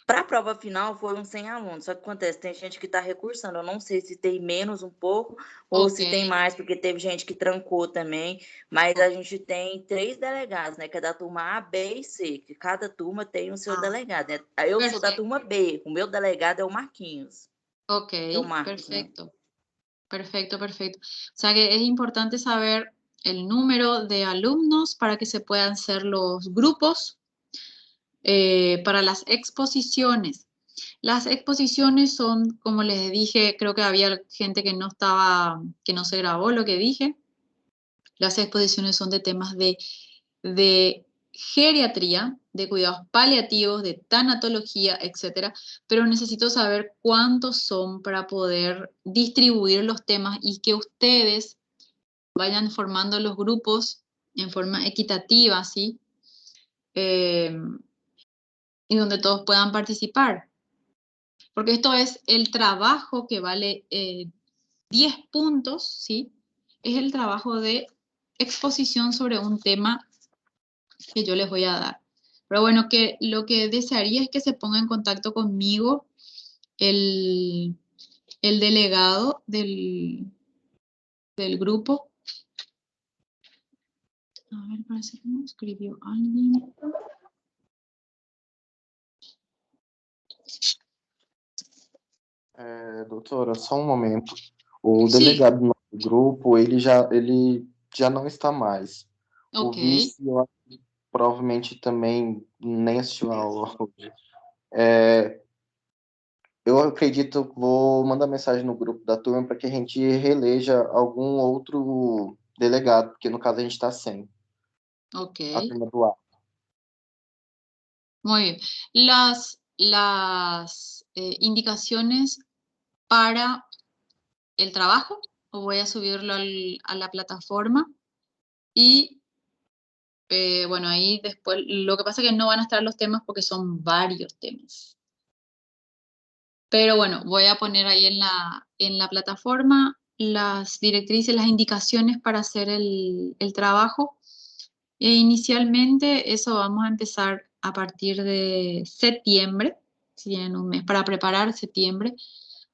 para a prova final foram 100 alunos, só que acontece, tem gente que está recursando, eu não sei se tem menos um pouco ou ok. se tem mais, porque teve gente que trancou também, mas a gente tem 3 delegados, né, que é da turma A, B e C, que cada turma tem o seu Ah, delegado, né? Eu sou da perfecto. turma B, o meu delegado é o Marquinhos, Ok, que é o Marcos, né? perfecto. Perfecto, perfecto. O sea que es importante saber el número de alumnos para que se puedan hacer los grupos para las exposiciones. Las exposiciones son, como les dije, creo que había gente que no estaba, que no se grabó lo que dije. Las exposiciones son de temas de geriatría, de cuidados paliativos, de tanatología, etcétera, pero necesito saber cuántos son para poder distribuir los temas y que ustedes vayan formando los grupos en forma equitativa, ¿sí? Y donde todos puedan participar. Porque esto es el trabajo que vale 10 puntos, ¿sí? Es el trabajo de exposición sobre un tema que yo les voy a dar. Pero bueno, que lo que desearía es que se ponga en contacto conmigo el, el delegado del grupo. A ver, parece que me escribió alguien. Doutora, só um momento. O Sí, delegado do nosso grupo, ele já não está mais. O ok. vice, eu acho que provavelmente também nem assistiu a aula hoje. Eu acredito, vou mandar mensagem no grupo da turma para que a gente reeleja algum outro delegado, porque no caso a gente está sem Ok, a turma do A. muy bien. Las indicaciones para el trabajo, voy a subirlo a la plataforma y bueno, ahí después, lo que pasa es que no van a estar los temas porque son varios temas. Pero bueno, voy a poner ahí en la plataforma las directrices, las indicaciones para hacer el trabajo. E inicialmente eso vamos a empezar a partir de septiembre, si tienen un mes para preparar septiembre.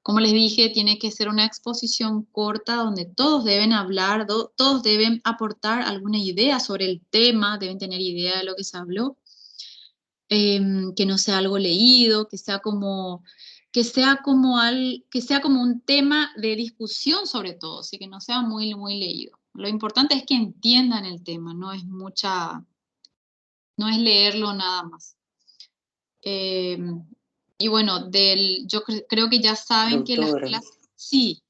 Como les dije, tiene que ser una exposición corta donde todos deben hablar, todos deben aportar alguna idea sobre el tema, deben tener idea de lo que se habló, que no sea algo leído, que sea como un tema de discusión sobre todo, así que no sea muy, muy leído. Lo importante es que entiendan el tema, no es leerlo nada más. Y bueno, yo creo que ya saben que las Doutora, clases, sí,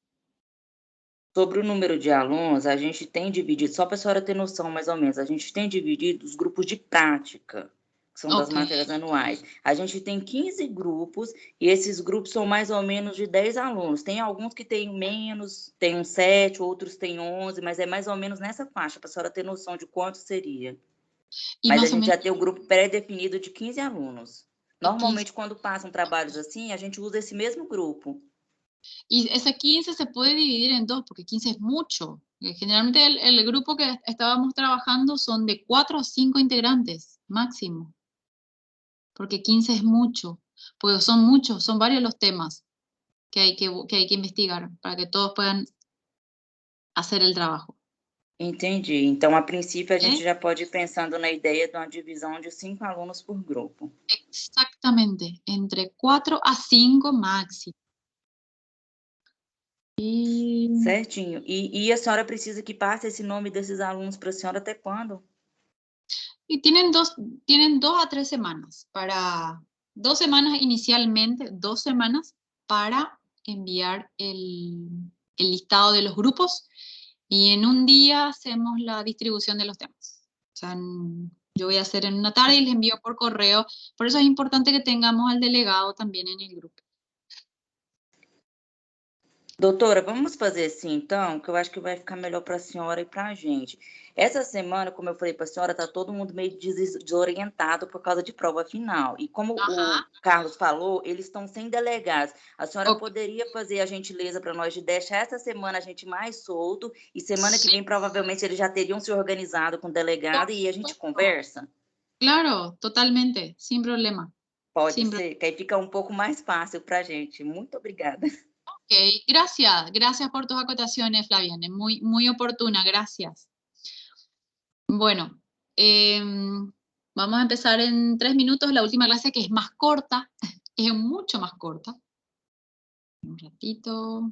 sobre o número de alunos, a gente tem dividido, só para a senhora ter noção mais ou menos, a gente tem dividido os grupos de prática, que são das ok. matérias anuais. A gente tem 15 grupos e esses grupos são mais ou menos de 10 alunos. Tem alguns que têm menos, tem uns 7, outros têm 11, mas é mais ou menos nessa faixa, para a senhora ter noção de quanto seria. Y Mas a más o gente já menos tem o grupo pré-definido de 15 alunos. 15. Normalmente, quando passam trabalhos assim, a gente usa esse mesmo grupo. Y ese 15 se puede dividir en dos, porque 15 es mucho. Generalmente el grupo que estábamos trabajando son de 4 a 5 integrantes, máximo. Porque 15 es mucho. Porque son muchos, son varios los temas que hay que investigar para que todos puedan hacer el trabajo. Entendi. Então, a princípio, a gente ¿Eh? já pode ir pensando na ideia de uma divisão de 5 alunos por grupo. Exactamente, entre 4 a 5 máximo. Y, Certinho. E a senhora precisa que passe esse nome desses alunos para a senhora até quando? y tienen 2 a 3 semanas para, 2 semanas inicialmente, 2 semanas para enviar el listado de los grupos y en un día hacemos la distribución de los temas. O sea, yo voy a hacer en una tarde y les envío por correo. Por eso es importante que tengamos al delegado también en el grupo. Doutora, vamos fazer assim, então, que eu acho que vai ficar melhor para a senhora e para a gente. Essa semana, como eu falei para a senhora, está todo mundo meio desorientado por causa de prova final. E como o Carlos falou, eles estão sem delegados. A senhora Ok. poderia fazer a gentileza para nós de deixar essa semana a gente mais solto e semana que vem, provavelmente, eles já teriam se organizado com o delegado e a gente conversa? Claro, totalmente, sin problema. Pode Sin ser, que aí fica um pouco mais fácil para a gente. Muito obrigada. Ok, gracias por tus acotaciones, Flaviane, muy oportuna, gracias. Bueno, vamos a empezar en 3 minutos la última clase, que es más corta, es mucho más corta. Un ratito.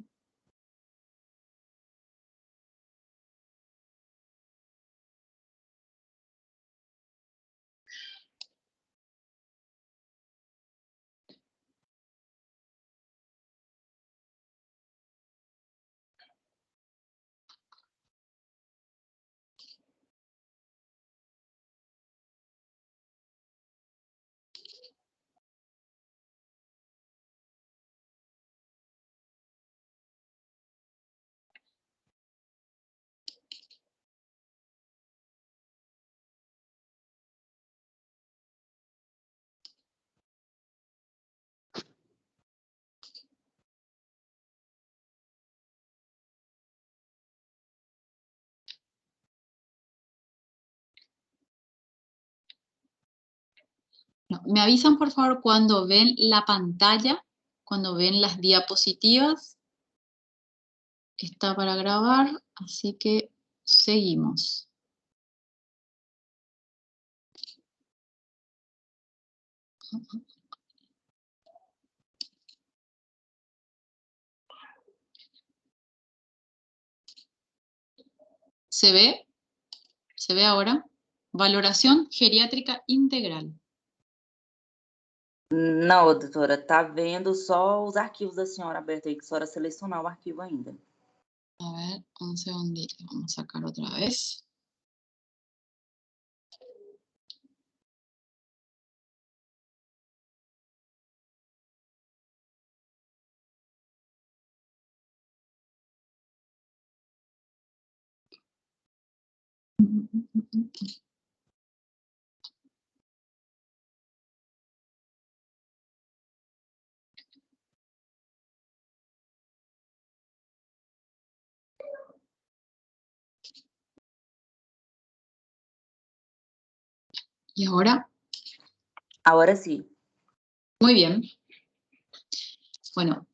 No, me avisan por favor cuando ven la pantalla, cuando ven las diapositivas. Está para grabar, así que seguimos. ¿Se ve? ¿Se ve ahora? Valoración geriátrica integral. Não, doutora, tá vendo só os arquivos da senhora abertos aí, que a senhora selecionar o arquivo ainda. A ver, un segundito, vamos a sacar otra vez. ¿Y ahora? Ahora sí. Muy bien. Bueno,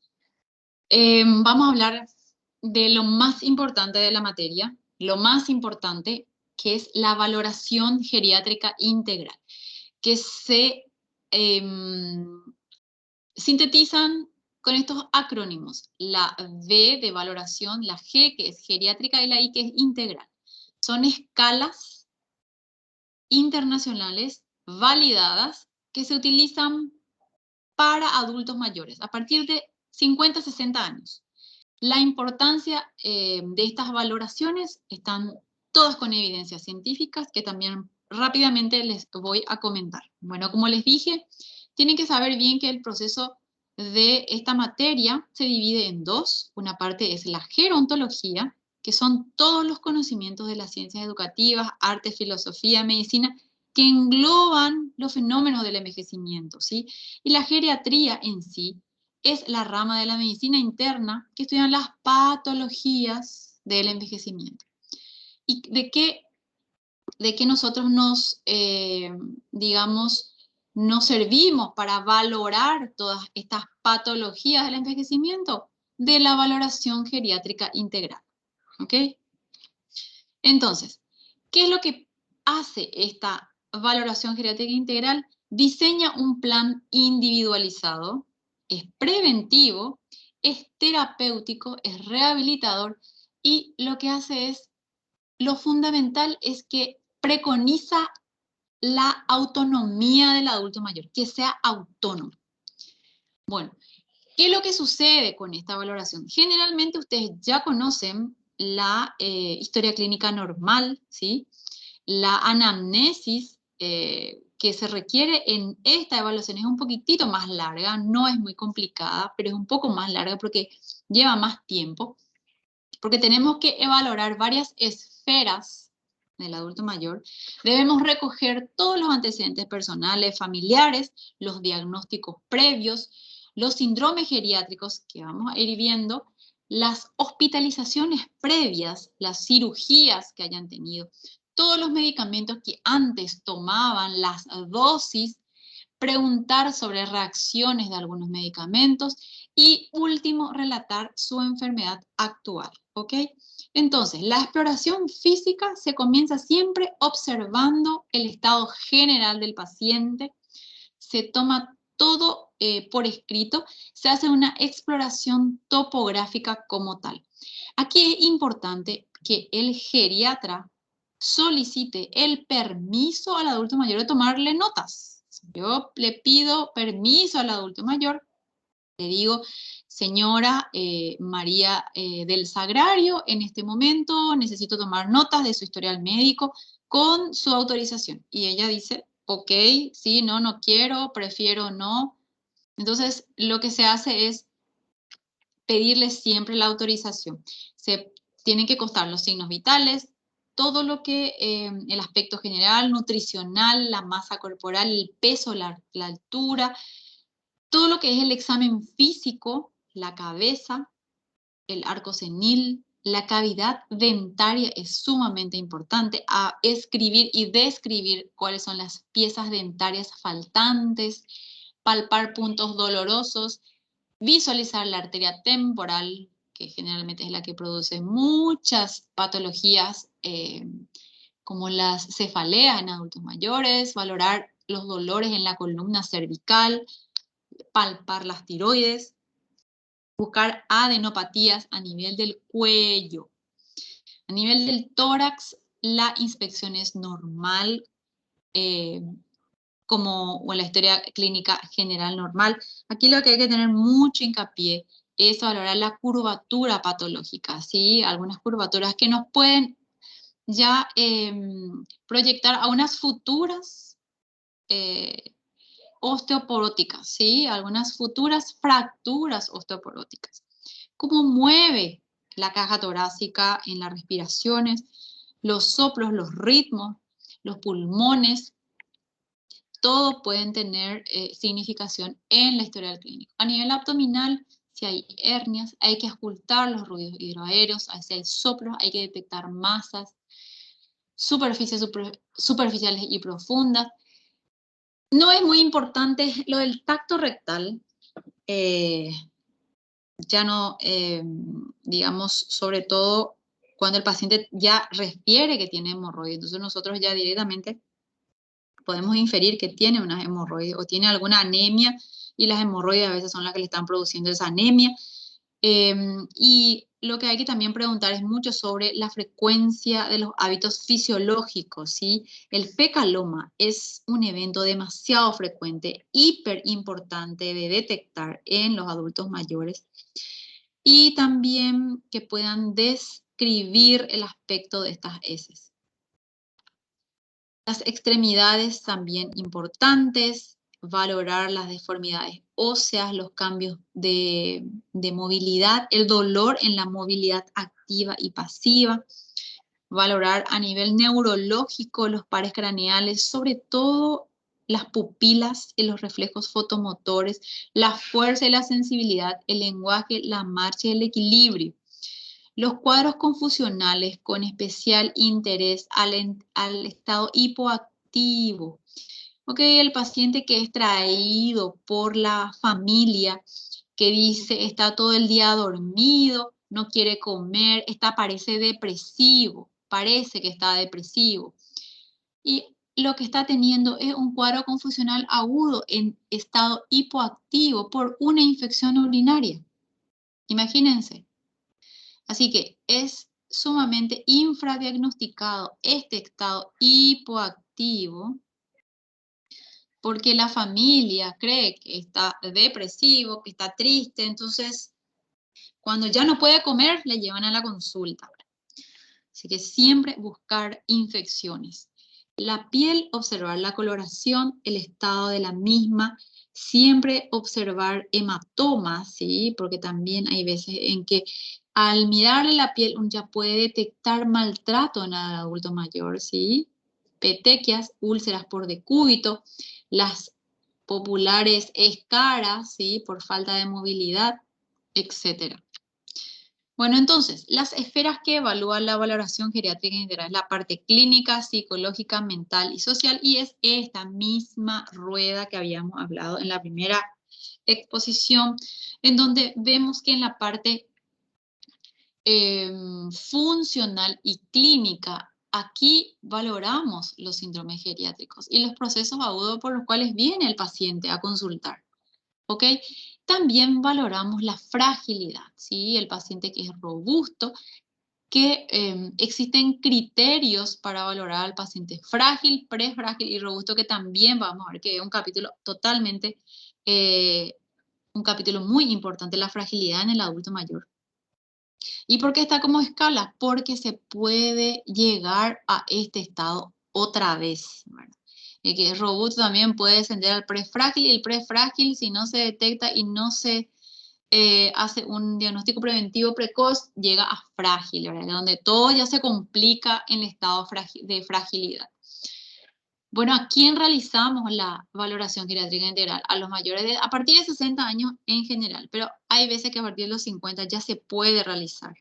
vamos a hablar de lo más importante de la materia, lo más importante, que es la valoración geriátrica integral, que se sintetizan con estos acrónimos, la V de valoración, la G que es geriátrica y la I que es integral. Son escalas internacionales validadas que se utilizan para adultos mayores, a partir de 50, 60 años. La importancia de estas valoraciones están todas con evidencias científicas que también rápidamente les voy a comentar. Bueno, como les dije, tienen que saber bien que el proceso de esta materia se divide en dos. Una parte es la gerontología, que son todos los conocimientos de las ciencias educativas, arte, filosofía, medicina, que engloban los fenómenos del envejecimiento, ¿sí? Y la geriatría en sí es la rama de la medicina interna que estudian las patologías del envejecimiento. ¿Y de qué nosotros digamos, nos servimos para valorar todas estas patologías del envejecimiento? De la valoración geriátrica integral. ¿Ok? Entonces, ¿qué es lo que hace esta valoración geriátrica integral? Diseña un plan individualizado, es preventivo, es terapéutico, es rehabilitador y lo que hace es, lo fundamental es que preconiza la autonomía del adulto mayor, que sea autónomo. Bueno, ¿qué es lo que sucede con esta valoración? Generalmente ustedes ya conocen la historia clínica normal, ¿sí? La anamnesis, que que se requiere en esta evaluación es un poquitito más larga, no es muy complicada, pero es un poco más larga porque lleva más tiempo, porque tenemos que valorar varias esferas del adulto mayor. Debemos recoger todos los antecedentes personales, familiares, los diagnósticos previos, los síndromes geriátricos que vamos a ir viendo, las hospitalizaciones previas, las cirugías que hayan tenido, todos los medicamentos que antes tomaban, las dosis, preguntar sobre reacciones de algunos medicamentos y último, relatar su enfermedad actual, ¿ok? Entonces, la exploración física se comienza siempre observando el estado general del paciente, se toma todo por escrito, se hace una exploración topográfica como tal. Aquí es importante que el geriatra solicite el permiso al adulto mayor de tomarle notas. Yo le pido permiso al adulto mayor, le digo, señora María del Sagrario, en este momento necesito tomar notas de su historial médico con su autorización. Y ella dice, ok, sí, no, no quiero, prefiero no. Entonces, lo que se hace es pedirle siempre la autorización. Se tienen que constar los signos vitales, todo lo que, el aspecto general, nutricional, la masa corporal, el peso, la altura, todo lo que es el examen físico, la cabeza, el arco senil, la cavidad dentaria es sumamente importante, a escribir y describir cuáles son las piezas dentarias faltantes, palpar puntos dolorosos, visualizar la arteria temporal, que generalmente es la que produce muchas patologías como las cefaleas en adultos mayores, valorar los dolores en la columna cervical, palpar las tiroides, buscar adenopatías a nivel del cuello. A nivel del tórax, la inspección es normal, como en la historia clínica general normal. Aquí lo que hay que tener mucho hincapié es valorar la curvatura patológica, ¿sí? Algunas curvaturas que nos pueden ya proyectar a unas futuras osteoporóticas, ¿sí? Algunas futuras fracturas osteoporóticas. ¿Cómo mueve la caja torácica en las respiraciones, los soplos, los ritmos, los pulmones? Todo pueden tener significación en la historia del clínico. A nivel abdominal, si hay hernias, hay que ocultar los ruidos hidroaéreos, si hay soplos, hay que detectar masas, superficies superficiales y profundas. No es muy importante lo del tacto rectal, ya no, digamos, sobre todo cuando el paciente ya refiere que tiene hemorroides, entonces nosotros ya directamente podemos inferir que tiene unas hemorroides o tiene alguna anemia y las hemorroides a veces son las que le están produciendo esa anemia. Y lo que hay que también preguntar es mucho sobre la frecuencia de los hábitos fisiológicos, ¿sí? El fecaloma es un evento demasiado frecuente, hiper importante de detectar en los adultos mayores y también que puedan describir el aspecto de estas heces. Las extremidades también importantes, valorar las deformidades óseas, los cambios de movilidad, el dolor en la movilidad activa y pasiva, valorar a nivel neurológico los pares craneales, sobre todo las pupilas y los reflejos fotomotores, la fuerza y la sensibilidad, el lenguaje, la marcha y el equilibrio. Los cuadros confusionales con especial interés al estado hipoactivo. Ok, el paciente que es traído por la familia, que dice está todo el día dormido, no quiere comer, parece depresivo, parece que está depresivo. Y lo que está teniendo es un cuadro confusional agudo en estado hipoactivo por una infección urinaria. Imagínense. Así que es sumamente infradiagnosticado este estado hipoactivo porque la familia cree que está depresivo, que está triste, entonces cuando ya no puede comer le llevan a la consulta. Así que siempre buscar infecciones. la piel, observar la coloración, el estado de la misma, siempre observar hematomas, ¿sí? Porque también hay veces en que al mirarle la piel uno ya puede detectar maltrato en el adulto mayor, ¿sí? Petequias, úlceras por decúbito, las populares escaras, ¿sí? Por falta de movilidad, etc. Bueno, entonces, las esferas que evalúa la valoración geriátrica integral es la parte clínica, psicológica, mental y social, y es esta misma rueda que habíamos hablado en la primera exposición, en donde vemos que en la parte funcional y clínica, aquí valoramos los síndromes geriátricos y los procesos agudos por los cuales viene el paciente a consultar, ¿ok? También valoramos la fragilidad, ¿sí? El paciente que es robusto, que existen criterios para valorar al paciente frágil, prefrágil y robusto, que también vamos a ver que es un capítulo totalmente, un capítulo muy importante, la fragilidad en el adulto mayor. ¿Y por qué está como escala? Porque se puede llegar a este estado otra vez, ¿verdad? El que es robusto también puede descender al prefrágil, y el prefrágil, si no se detecta y no se hace un diagnóstico preventivo precoz, llega a frágil, ¿verdad? Donde todo ya se complica en el estado de fragilidad. Bueno, ¿a quién realizamos la valoración geriátrica integral? A los mayores a partir de 60 años en general, pero hay veces que a partir de los 50 ya se puede realizar.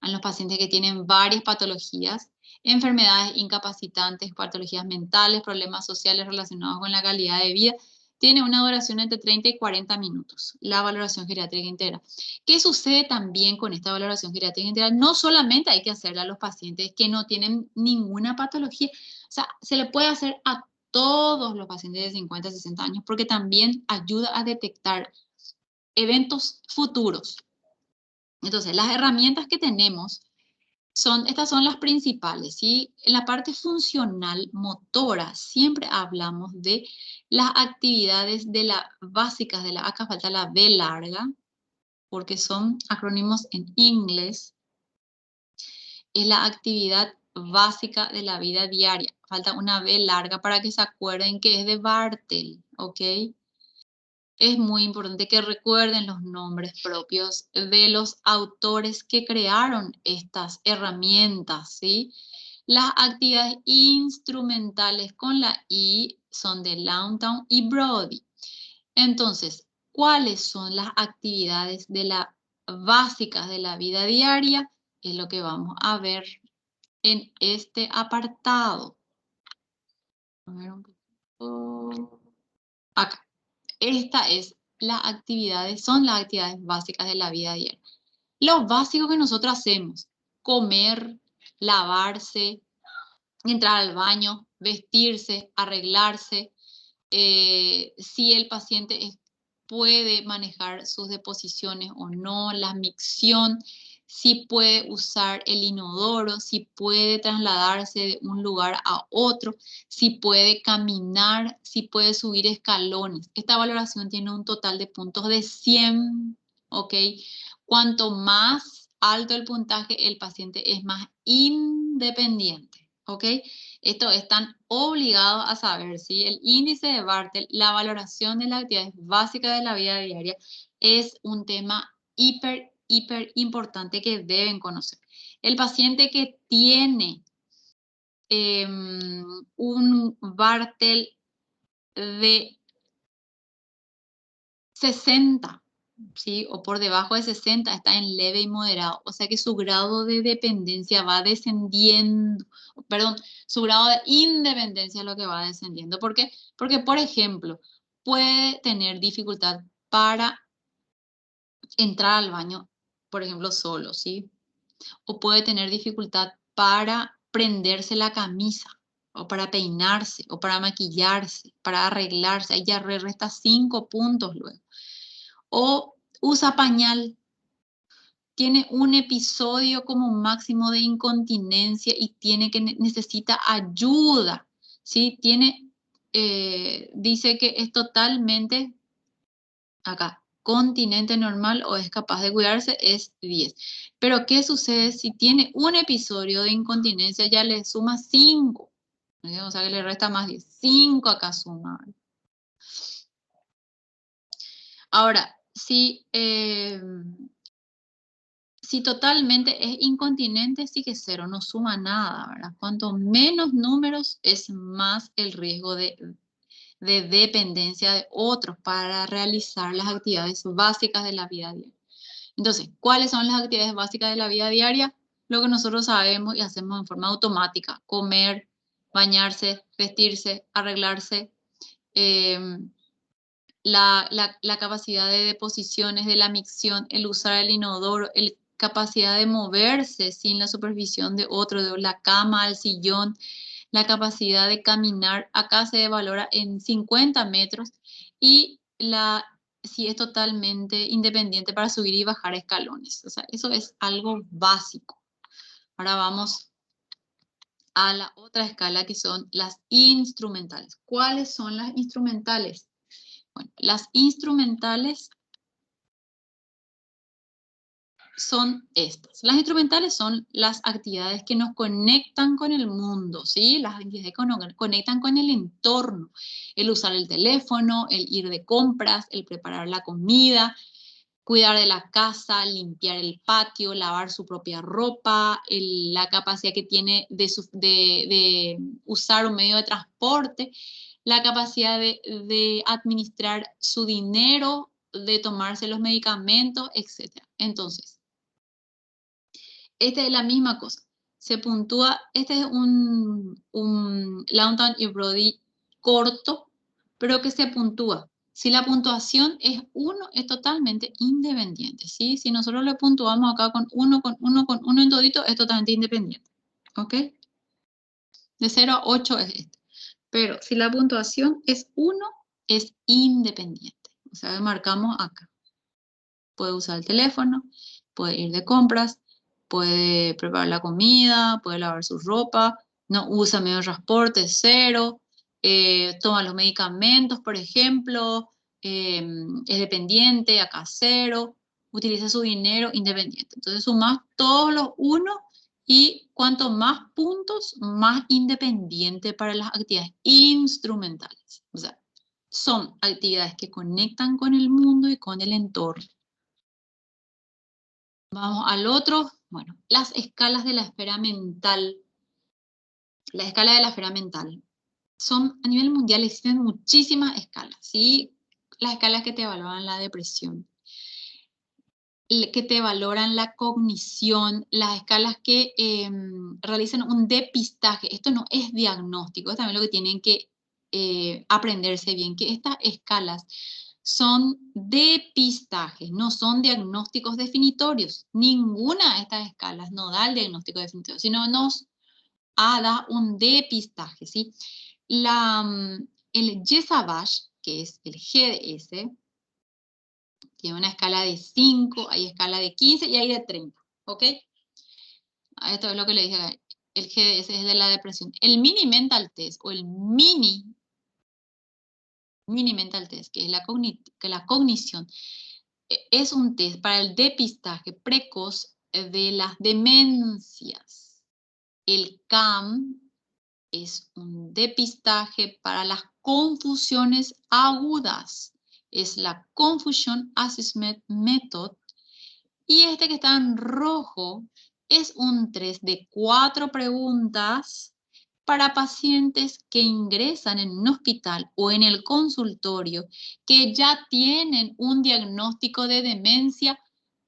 A los pacientes que tienen varias patologías, enfermedades incapacitantes, patologías mentales, problemas sociales relacionados con la calidad de vida, tiene una duración entre 30 y 40 minutos, la valoración geriátrica integral. ¿Qué sucede también con esta valoración geriátrica integral? No solamente hay que hacerla a los pacientes que no tienen ninguna patología, o sea, se le puede hacer a todos los pacientes de 50 a 60 años, porque también ayuda a detectar eventos futuros. Entonces, las herramientas que tenemos estas son las principales, ¿sí? En la parte funcional motora siempre hablamos de las actividades básicas de acá falta la B larga, porque son acrónimos en inglés. Es la actividad básica de la vida diaria. Falta una B larga para que se acuerden que es de Bartel, ¿ok? Es muy importante que recuerden los nombres propios de los autores que crearon estas herramientas, ¿sí? Las actividades instrumentales con la I son de Longtown y Brody. Entonces, ¿cuáles son las actividades básicas de la vida diaria? Es lo que vamos a ver en este apartado. A ver un poquito. Acá. Son las actividades básicas de la vida diaria. Lo básico que nosotros hacemos: comer, lavarse, entrar al baño, vestirse, arreglarse. Si el paciente puede manejar sus deposiciones o no, la micción, si puede usar el inodoro, si puede trasladarse de un lugar a otro, si puede caminar, si puede subir escalones. Esta valoración tiene un total de puntos de 100, ¿ok? Cuanto más alto el puntaje, el paciente es más independiente, ¿ok? Esto están obligados a saber, ¿sí? El índice de Bartel, la valoración de las actividades básicas de la vida diaria, es un tema hiper importante que deben conocer. El paciente que tiene un Bartel de 60, ¿sí? O por debajo de 60, está en leve y moderado, o sea que su grado de dependencia va descendiendo, perdón, su grado de independencia es lo que va descendiendo. ¿Por qué? Porque, por ejemplo, puede tener dificultad para entrar al baño, por ejemplo, solo, ¿sí? O puede tener dificultad para prenderse la camisa, o para peinarse, o para maquillarse, para arreglarse. Ahí ya resta 5 puntos luego. O usa pañal, tiene un episodio como máximo de incontinencia y necesita ayuda, ¿sí? Dice que es totalmente, acá, continente normal o es capaz de cuidarse, es 10. Pero ¿qué sucede si tiene un episodio de incontinencia? Ya le suma 5. O sea que le resta más 10. 5 acá suma. Ahora, si totalmente es incontinente, sí que 0, no suma nada, ¿verdad? Cuanto menos números es más el riesgo de dependencia de otros para realizar las actividades básicas de la vida diaria. Entonces, ¿cuáles son las actividades básicas de la vida diaria? Lo que nosotros sabemos y hacemos en forma automática: comer, bañarse, vestirse, arreglarse, la capacidad de deposiciones, de la micción, el usar el inodoro, la capacidad de moverse sin la supervisión de otro, de la cama al sillón, la capacidad de caminar. Acá se valora en 50 metros y si es totalmente independiente para subir y bajar escalones. O sea, eso es algo básico. Ahora vamos a la otra escala, que son las instrumentales. ¿Cuáles son las instrumentales? Bueno, las instrumentales son estas. Las instrumentales son las actividades que nos conectan con el mundo, ¿sí? Las actividades que nos conectan con el entorno. El usar el teléfono, el ir de compras, el preparar la comida, cuidar de la casa, limpiar el patio, lavar su propia ropa, la capacidad que tiene de usar un medio de transporte, la capacidad de administrar su dinero, de tomarse los medicamentos, etc. Entonces, esta es la misma cosa. Se puntúa, este es un Longton y Brody corto, pero que se puntúa. Si la puntuación es 1, es totalmente independiente, ¿sí? Si nosotros le puntuamos acá con 1, con 1, con 1 en todito, es totalmente independiente, ¿ok? De 0 a 8 es este. Pero si la puntuación es 1, es independiente. O sea, marcamos acá. Puede usar el teléfono, puede ir de compras, puede preparar la comida, puede lavar su ropa, no usa medio de transporte, 0, toma los medicamentos, por ejemplo, es dependiente, acá 0, utiliza su dinero, independiente. Entonces sumas todos los 1 y cuanto más puntos, más independiente para las actividades instrumentales. O sea, son actividades que conectan con el mundo y con el entorno. Vamos al otro. Bueno, las escalas de la esfera mental. La escala de la esfera mental. A nivel mundial existen muchísimas escalas, ¿sí? Las escalas que te valoran la depresión, que te valoran la cognición, las escalas que realizan un depistaje. Esto no es diagnóstico, es también lo que tienen que aprenderse bien, que estas escalas son depistajes, no son diagnósticos definitorios. Ninguna de estas escalas no da el diagnóstico definitorio, sino nos da un depistaje, ¿sí? El Yesavash, que es el GDS, tiene una escala de 5, hay escala de 15 y hay de 30, ¿ok? Esto es lo que le dije, el GDS es de la depresión. El Mini Mental Test o el Mini Mental Test, que es la cognición, es un test para el depistaje precoz de las demencias. El CAM es un depistaje para las confusiones agudas. Es la Confusion Assessment Method. Y este que está en rojo es un test de 4 preguntas para pacientes que ingresan en un hospital o en el consultorio que ya tienen un diagnóstico de demencia,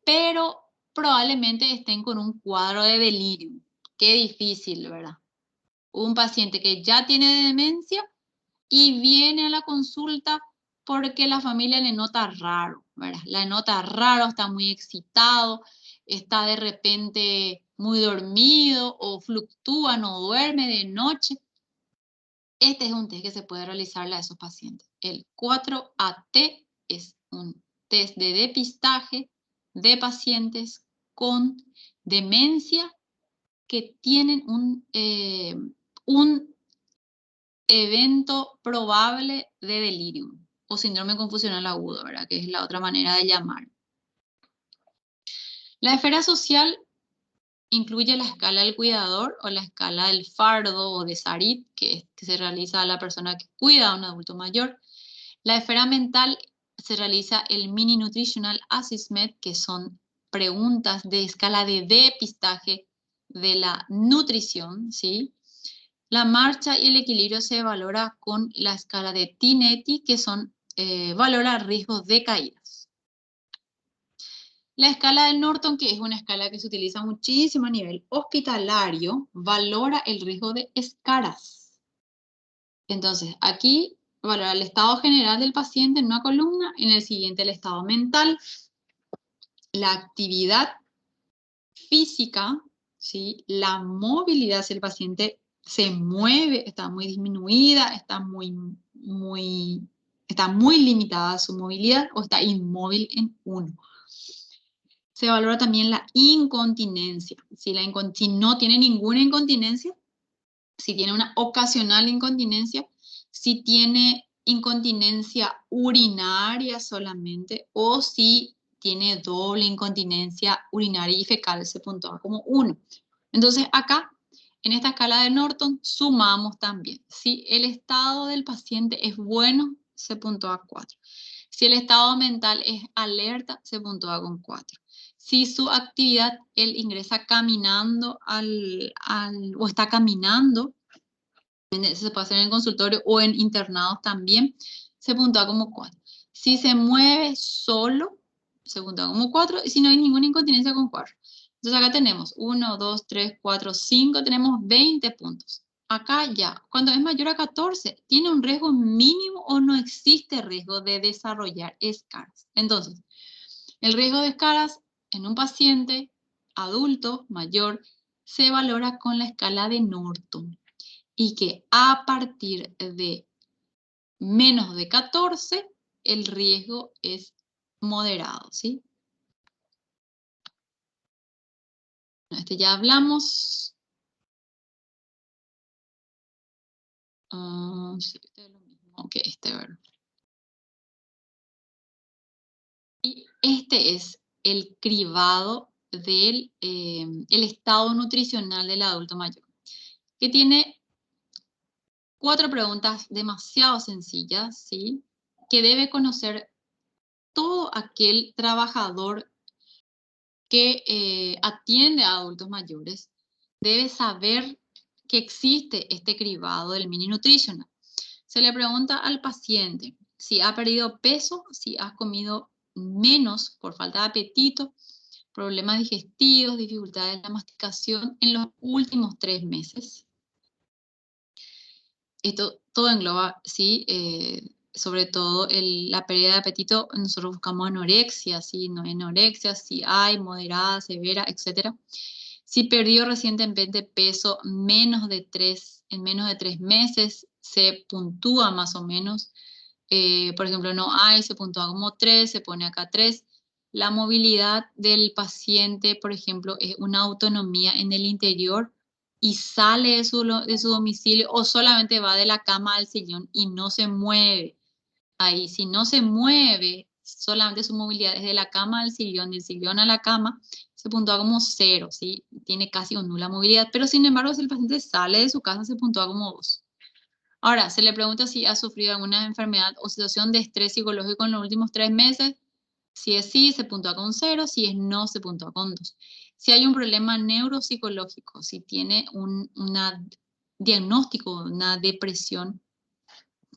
pero probablemente estén con un cuadro de delirio. Qué difícil, ¿verdad? Un paciente que ya tiene demencia y viene a la consulta porque la familia le nota raro, ¿verdad? La nota raro, está muy excitado, está de repente muy dormido o fluctúa, no duerme de noche. Este es un test que se puede realizarle a esos pacientes. El 4AT es un test de depistaje de pacientes con demencia que tienen un evento probable de delirium o síndrome confusional agudo, ¿verdad? Que es la otra manera de llamar. La esfera social incluye la escala del cuidador o la escala del fardo o de Sarit, que se realiza a la persona que cuida a un adulto mayor. La esfera mental se realiza el Mini Nutritional Assessment, que son preguntas de escala de depistaje de la nutrición, ¿sí? La marcha y el equilibrio se valora con la escala de Tinetti, que valora riesgos de caídas. La escala del Norton, que es una escala que se utiliza muchísimo a nivel hospitalario, valora el riesgo de escaras. Entonces, aquí valora el estado general del paciente en una columna, en el siguiente el estado mental, la actividad física, ¿sí? La movilidad, si el paciente se mueve, está muy disminuida, está muy limitada su movilidad o está inmóvil en 1. Se valora también la incontinencia. Si no tiene ninguna incontinencia, si tiene una ocasional incontinencia, si tiene incontinencia urinaria solamente o si tiene doble incontinencia urinaria y fecal, se puntúa como 1. Entonces acá, en esta escala de Norton, sumamos también. Si el estado del paciente es bueno, se puntúa 4. Si el estado mental es alerta, se puntúa con 4. Si su actividad, él ingresa caminando o está caminando, se puede hacer en el consultorio o en internados también, se puntúa como 4. Si se mueve solo, se puntúa como 4, y si no hay ninguna incontinencia, con 4. Entonces acá tenemos 1, 2, 3, 4, 5, tenemos 20 puntos. Acá ya, cuando es mayor a 14, ¿tiene un riesgo mínimo o no existe riesgo de desarrollar escaras? Entonces, el riesgo de escaras en un paciente adulto mayor se valora con la escala de Norton y que a partir de menos de 14 el riesgo es moderado, ¿sí? Este ya hablamos. Sí, este es lo mismo que este, ¿verdad? Y este es el cribado del el estado nutricional del adulto mayor, que tiene 4 preguntas demasiado sencillas, ¿sí? Que debe conocer todo aquel trabajador que atiende a adultos mayores. Debe saber que existe este cribado del Mini Nutritional. Se le pregunta al paciente si ha perdido peso, si has comido menos por falta de apetito, problemas digestivos, dificultades en la masticación en los últimos 3 meses. Esto todo engloba, ¿sí? Sobre todo la pérdida de apetito, nosotros buscamos anorexia, ¿sí? No anorexia, si hay, moderada, severa, etc. Si perdió recientemente peso en menos de 3 meses, se puntúa más o menos. Por ejemplo, no hay, se puntúa como 3, se pone acá 3. La movilidad del paciente, por ejemplo, es una autonomía en el interior y sale de su domicilio o solamente va de la cama al sillón y no se mueve. Ahí, si no se mueve, solamente su movilidad es de la cama al sillón, del sillón a la cama, se puntúa como 0, ¿sí? Tiene casi o nula movilidad, pero sin embargo, si el paciente sale de su casa, se puntúa como 2. Ahora, se le pregunta si ha sufrido alguna enfermedad o situación de estrés psicológico en los últimos 3 meses. Si es sí, se puntúa con 0, si es no, se puntúa con 2. Si hay un problema neuropsicológico, si tiene un diagnóstico, una depresión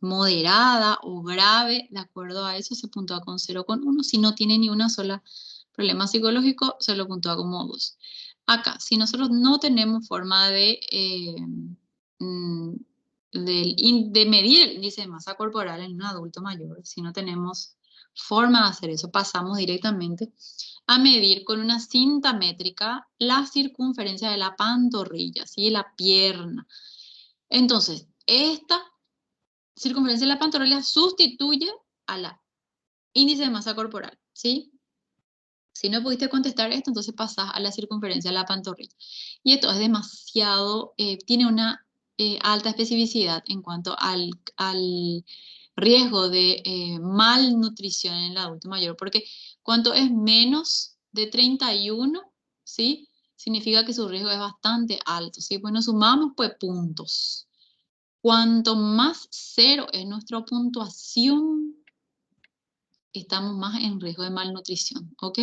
moderada o grave, de acuerdo a eso se puntúa con 0,1. Si no tiene ni una sola problema psicológico, se lo puntúa como 2. Acá, si nosotros no tenemos forma de medir el índice de masa corporal en un adulto mayor, si no tenemos forma de hacer eso, pasamos directamente a medir con una cinta métrica la circunferencia de la pantorrilla, ¿sí? La pierna. Entonces, esta circunferencia de la pantorrilla sustituye a la índice de masa corporal, ¿sí? Si no pudiste contestar esto, entonces pasás a la circunferencia de la pantorrilla. Y esto es demasiado, tiene una alta especificidad en cuanto al riesgo de malnutrición en el adulto mayor, porque cuanto es menos de 31, ¿sí? significa que su riesgo es bastante alto, ¿sí? Pues nos sumamos, pues, puntos. Cuanto más 0 es nuestra puntuación, estamos más en riesgo de malnutrición, ¿ok?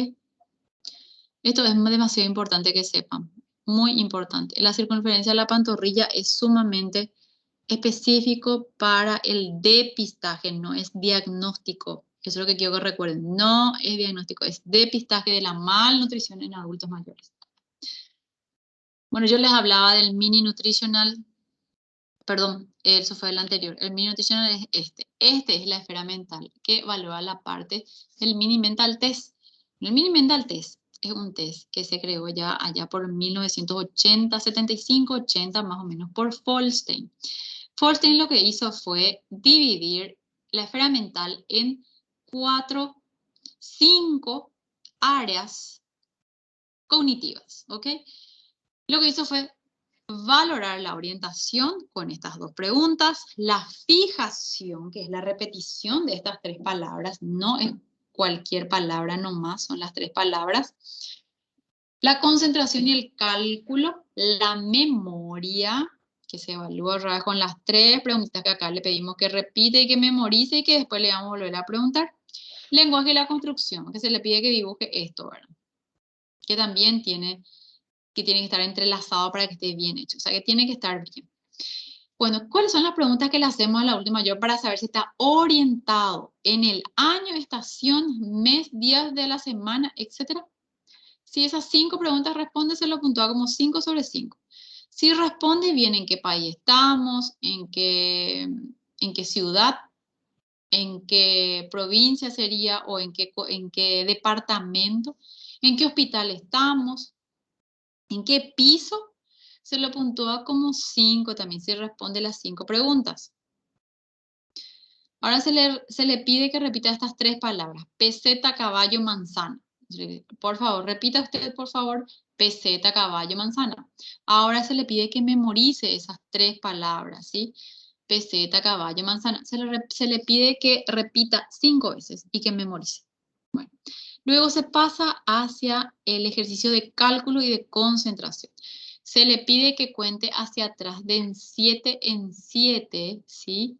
Esto es demasiado importante que sepan, muy importante. La circunferencia de la pantorrilla es sumamente específico para el depistaje, no es diagnóstico. Eso es lo que quiero que recuerden. No es diagnóstico, es depistaje de la malnutrición en adultos mayores. Bueno, yo les hablaba del mini nutritional. Perdón, eso fue el anterior. El mini nutritional es este. Este es la esfera mental que evalúa la parte del mini mental test. El mini mental test es un test que se creó ya allá por 1980, 75, 80 más o menos por Folstein. Folstein lo que hizo fue dividir la esfera mental en 5 áreas cognitivas, ¿ok? Lo que hizo fue valorar la orientación con estas 2 preguntas, la fijación, que es la repetición de estas 3 palabras, no es cualquier palabra nomás, son las 3 palabras, la concentración y el cálculo, la memoria, que se evalúa con las 3 preguntas que acá le pedimos que repite y que memorice y que después le vamos a volver a preguntar. Lenguaje y la construcción, que se le pide que dibuje esto, ¿verdad? Que también tiene que estar entrelazado para que esté bien hecho, o sea que tiene que estar bien. Bueno, ¿cuáles son las preguntas que le hacemos a la adulto mayor para saber si está orientado en el año, estación, mes, días de la semana, etcétera? Si esas 5 preguntas responde, se lo puntúa como 5 sobre 5. Si responde bien en qué país estamos, en qué ciudad, en qué provincia sería o en qué departamento, en qué hospital estamos, en qué piso, se lo puntúa como 5 también si responde las 5 preguntas. Ahora se le pide que repita estas 3 palabras, peseta, caballo, manzana. Por favor, repita usted, por favor, peseta, caballo, manzana. Ahora se le pide que memorice esas 3 palabras, ¿sí? Peseta, caballo, manzana. Se le pide que repita 5 veces y que memorice. Bueno, luego se pasa hacia el ejercicio de cálculo y de concentración. Se le pide que cuente hacia atrás de 7 en 7, ¿sí?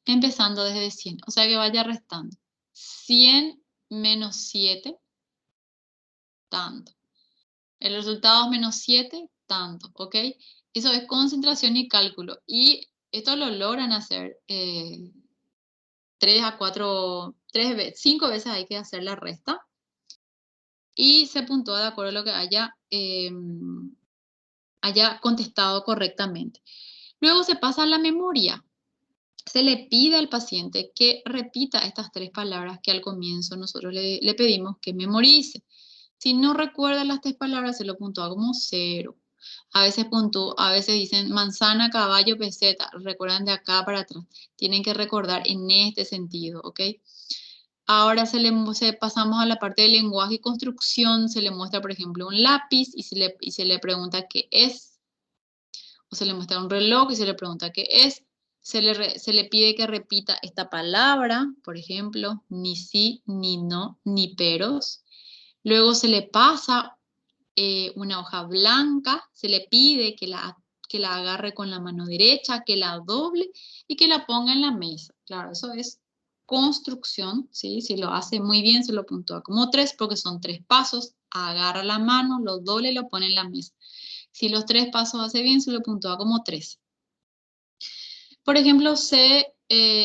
Empezando desde 100, o sea que vaya restando. 100 menos 7, tanto. El resultado es menos 7, tanto, ¿ok? Eso es concentración y cálculo. Y esto lo logran hacer 3 a 4, 5 veces hay que hacer la resta. Y se puntúa de acuerdo a lo que haya contestado correctamente. Luego se pasa a la memoria. Se le pide al paciente que repita estas 3 palabras que al comienzo nosotros le pedimos que memorice. Si no recuerda las 3 palabras, se lo puntúa como 0. A veces dicen manzana, caballo, peseta. Recuerdan de acá para atrás. Tienen que recordar en este sentido, ¿ok? Ahora pasamos a la parte de lenguaje y construcción. Se le muestra, por ejemplo, un lápiz y se le pregunta qué es. O se le muestra un reloj y se le pregunta qué es. Se le pide que repita esta palabra, por ejemplo, ni sí, ni no, ni peros. Luego se le pasa una hoja blanca, se le pide que la agarre con la mano derecha, que la doble y que la ponga en la mesa. Claro, eso es construcción, ¿sí? Si lo hace muy bien, se lo puntúa como 3 porque son 3 pasos. Agarra la mano, lo doble y lo pone en la mesa. Si los 3 pasos hace bien, se lo puntúa como 3. Por ejemplo,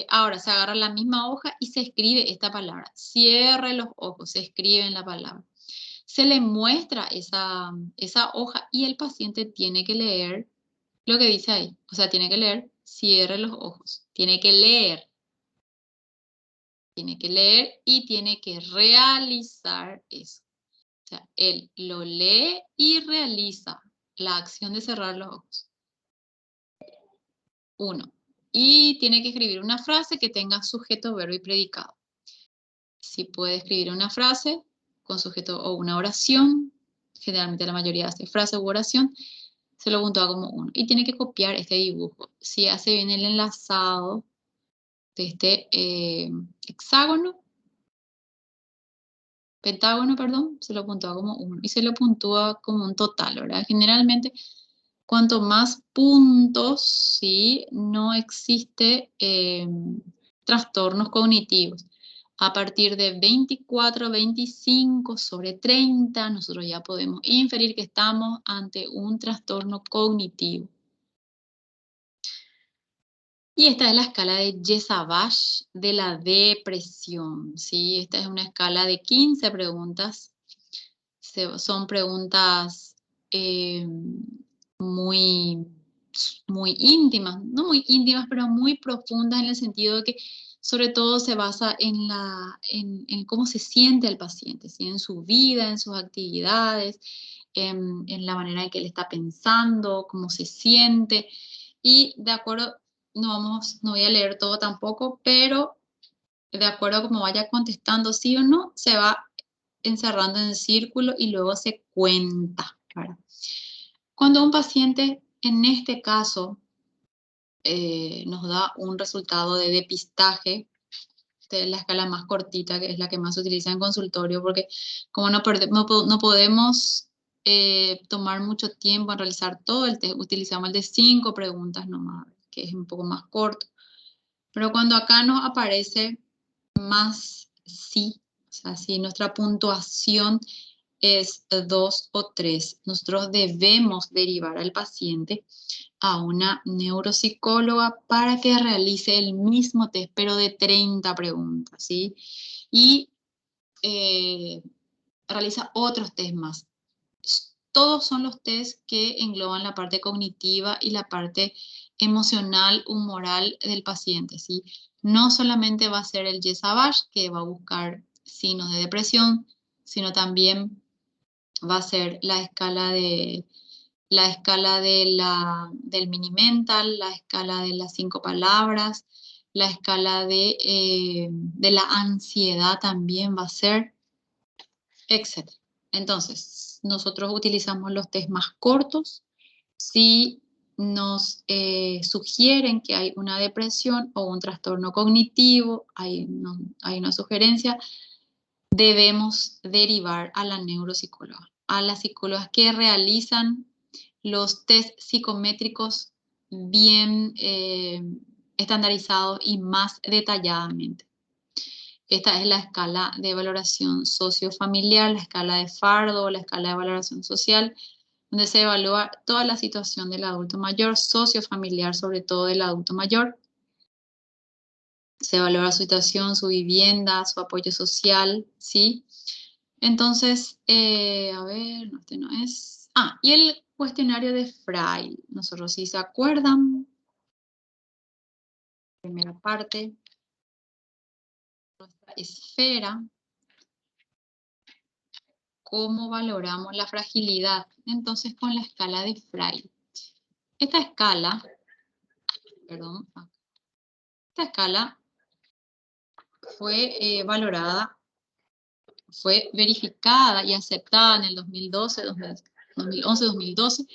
ahora se agarra la misma hoja y se escribe esta palabra. Cierre los ojos, se escribe en la palabra. Se le muestra esa hoja y el paciente tiene que leer lo que dice ahí. O sea, tiene que leer, cierre los ojos. Tiene que leer. Tiene que leer y tiene que realizar eso. O sea, él lo lee y realiza la acción de cerrar los ojos. 1. Y tiene que escribir una frase que tenga sujeto, verbo y predicado. Si puede escribir una frase con sujeto o una oración, generalmente la mayoría hace frase u oración, se lo puntúa como 1. Y tiene que copiar este dibujo. Si hace bien el enlazado de este hexágono, pentágono, perdón, se lo puntúa como 1 y se lo puntúa como un total, ¿verdad? Generalmente, cuanto más puntos, ¿sí? No existe trastornos cognitivos. A partir de 24, 25 sobre 30, nosotros ya podemos inferir que estamos ante un trastorno cognitivo. Y esta es la escala de Yesavage de la depresión, ¿sí? Esta es una escala de 15 preguntas. Son preguntas muy íntimas, no muy íntimas, pero muy profundas en el sentido de que sobre todo se basa en cómo se siente el paciente, ¿sí? En su vida, en sus actividades, en la manera en que él está pensando, cómo se siente. Y de acuerdo, no voy a leer todo tampoco, pero de acuerdo a cómo vaya contestando sí o no, se va encerrando en el círculo y luego se cuenta, ¿verdad? Cuando un paciente, en este caso, nos da un resultado de depistaje, esta es la escala más cortita, que es la que más se utiliza en consultorio, porque como no podemos tomar mucho tiempo en realizar todo el test, utilizamos el de 5 preguntas nomás, que es un poco más corto. Pero cuando acá nos aparece más sí, o sea, si nuestra puntuación es 2 o 3, nosotros debemos derivar al paciente a una neuropsicóloga para que realice el mismo test, pero de 30 preguntas, ¿sí? Y realiza otros test más. Todos son los test que engloban la parte cognitiva y la parte emocional, humoral del paciente, ¿sí? No solamente va a ser el Yesavage, que va a buscar signos de depresión, sino también va a ser la escala del mini mental, la escala de las 5 palabras, la escala de la ansiedad también va a ser, etc. Entonces, nosotros utilizamos los test más cortos. Si nos sugieren que hay una depresión o un trastorno cognitivo, hay una sugerencia, debemos derivar a la neuropsicóloga, a las psicólogas que realizan los test psicométricos bien estandarizados y más detalladamente. Esta es la escala de valoración sociofamiliar, la escala de Fardo, la escala de valoración social, donde se evalúa toda la situación del adulto mayor, sociofamiliar sobre todo del adulto mayor. Se evalúa su situación, su vivienda, su apoyo social, ¿sí? Entonces, a ver, no, este no es. Ah, y el cuestionario de Frail. Nosotros, si se acuerdan, primera parte, nuestra esfera, cómo valoramos la fragilidad. Entonces, con la escala de Frail. Esta escala, perdón, esta escala fue valorada, fue verificada y aceptada en el 2011-2012,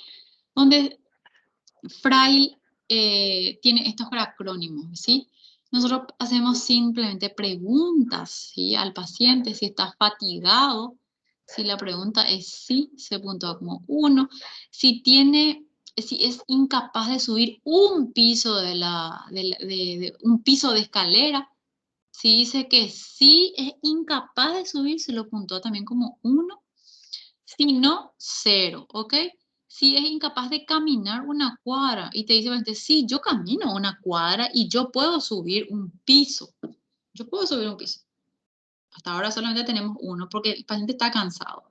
donde Frail tiene estos acrónimos, ¿sí? Nosotros hacemos simplemente preguntas, ¿sí? Al paciente si está fatigado. Si la pregunta es sí, se puntúa como 1. Si es incapaz de subir un piso un piso de escalera, si dice que sí es incapaz de subir, se lo puntúa también como 1. Si no, 0, ¿ok? Si es incapaz de caminar una cuadra y te dice, sí, yo camino una cuadra y yo puedo subir un piso. Yo puedo subir un piso. Hasta ahora solamente tenemos 1 porque el paciente está cansado.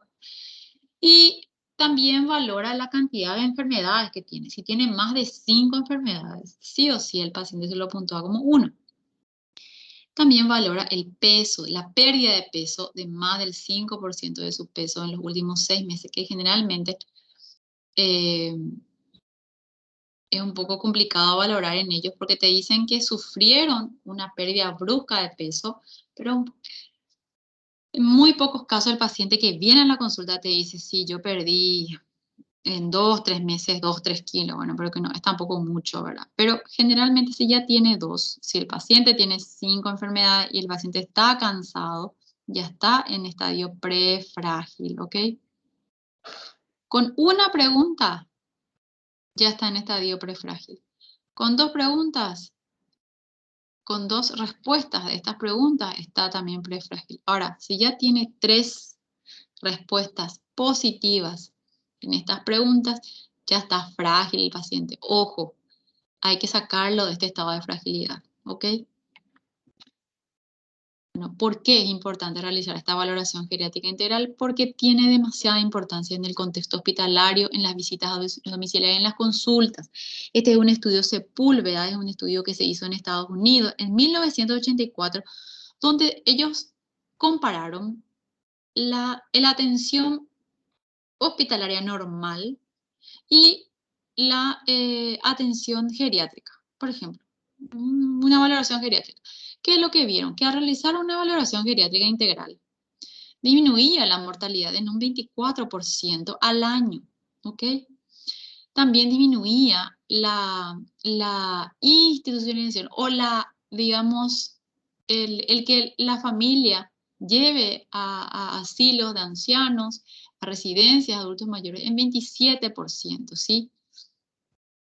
Y también valora la cantidad de enfermedades que tiene. Si tiene más de 5 enfermedades, sí o sí el paciente se lo puntúa como 1. También valora el peso, la pérdida de peso de más del 5% de su peso en los últimos 6 meses, que generalmente es un poco complicado valorar en ellos porque te dicen que sufrieron una pérdida brusca de peso, pero en muy pocos casos el paciente que viene a la consulta te dice, sí, yo perdí en 2, 3 meses 2, 3 kilos, bueno, pero que no, es tampoco mucho, ¿verdad? Pero generalmente si ya tiene 2, si el paciente tiene 5 enfermedades y el paciente está cansado, ya está en estadio prefrágil, ¿ok? Con una pregunta, ya está en estadio prefrágil. Con 2 preguntas, con 2 respuestas de estas preguntas, está también prefrágil. Ahora, si ya tiene 3 respuestas positivas en estas preguntas, ya está frágil el paciente. Ojo, hay que sacarlo de este estado de fragilidad, ¿ok? Bueno, ¿por qué es importante realizar esta valoración geriátrica integral? Porque tiene demasiada importancia en el contexto hospitalario, en las visitas domiciliarias, en las consultas. Este es un estudio Sepúlveda, es un estudio que se hizo en Estados Unidos en 1984, donde ellos compararon la atención hospitalaria normal y la atención geriátrica, por ejemplo, una valoración geriátrica. ¿Qué es lo que vieron? Que al realizar una valoración geriátrica integral, disminuía la mortalidad en un 24% al año, ¿ok? También disminuía la institucionalización o digamos, el que la familia lleve a asilos de ancianos, a residencias de adultos mayores en 27%, ¿sí?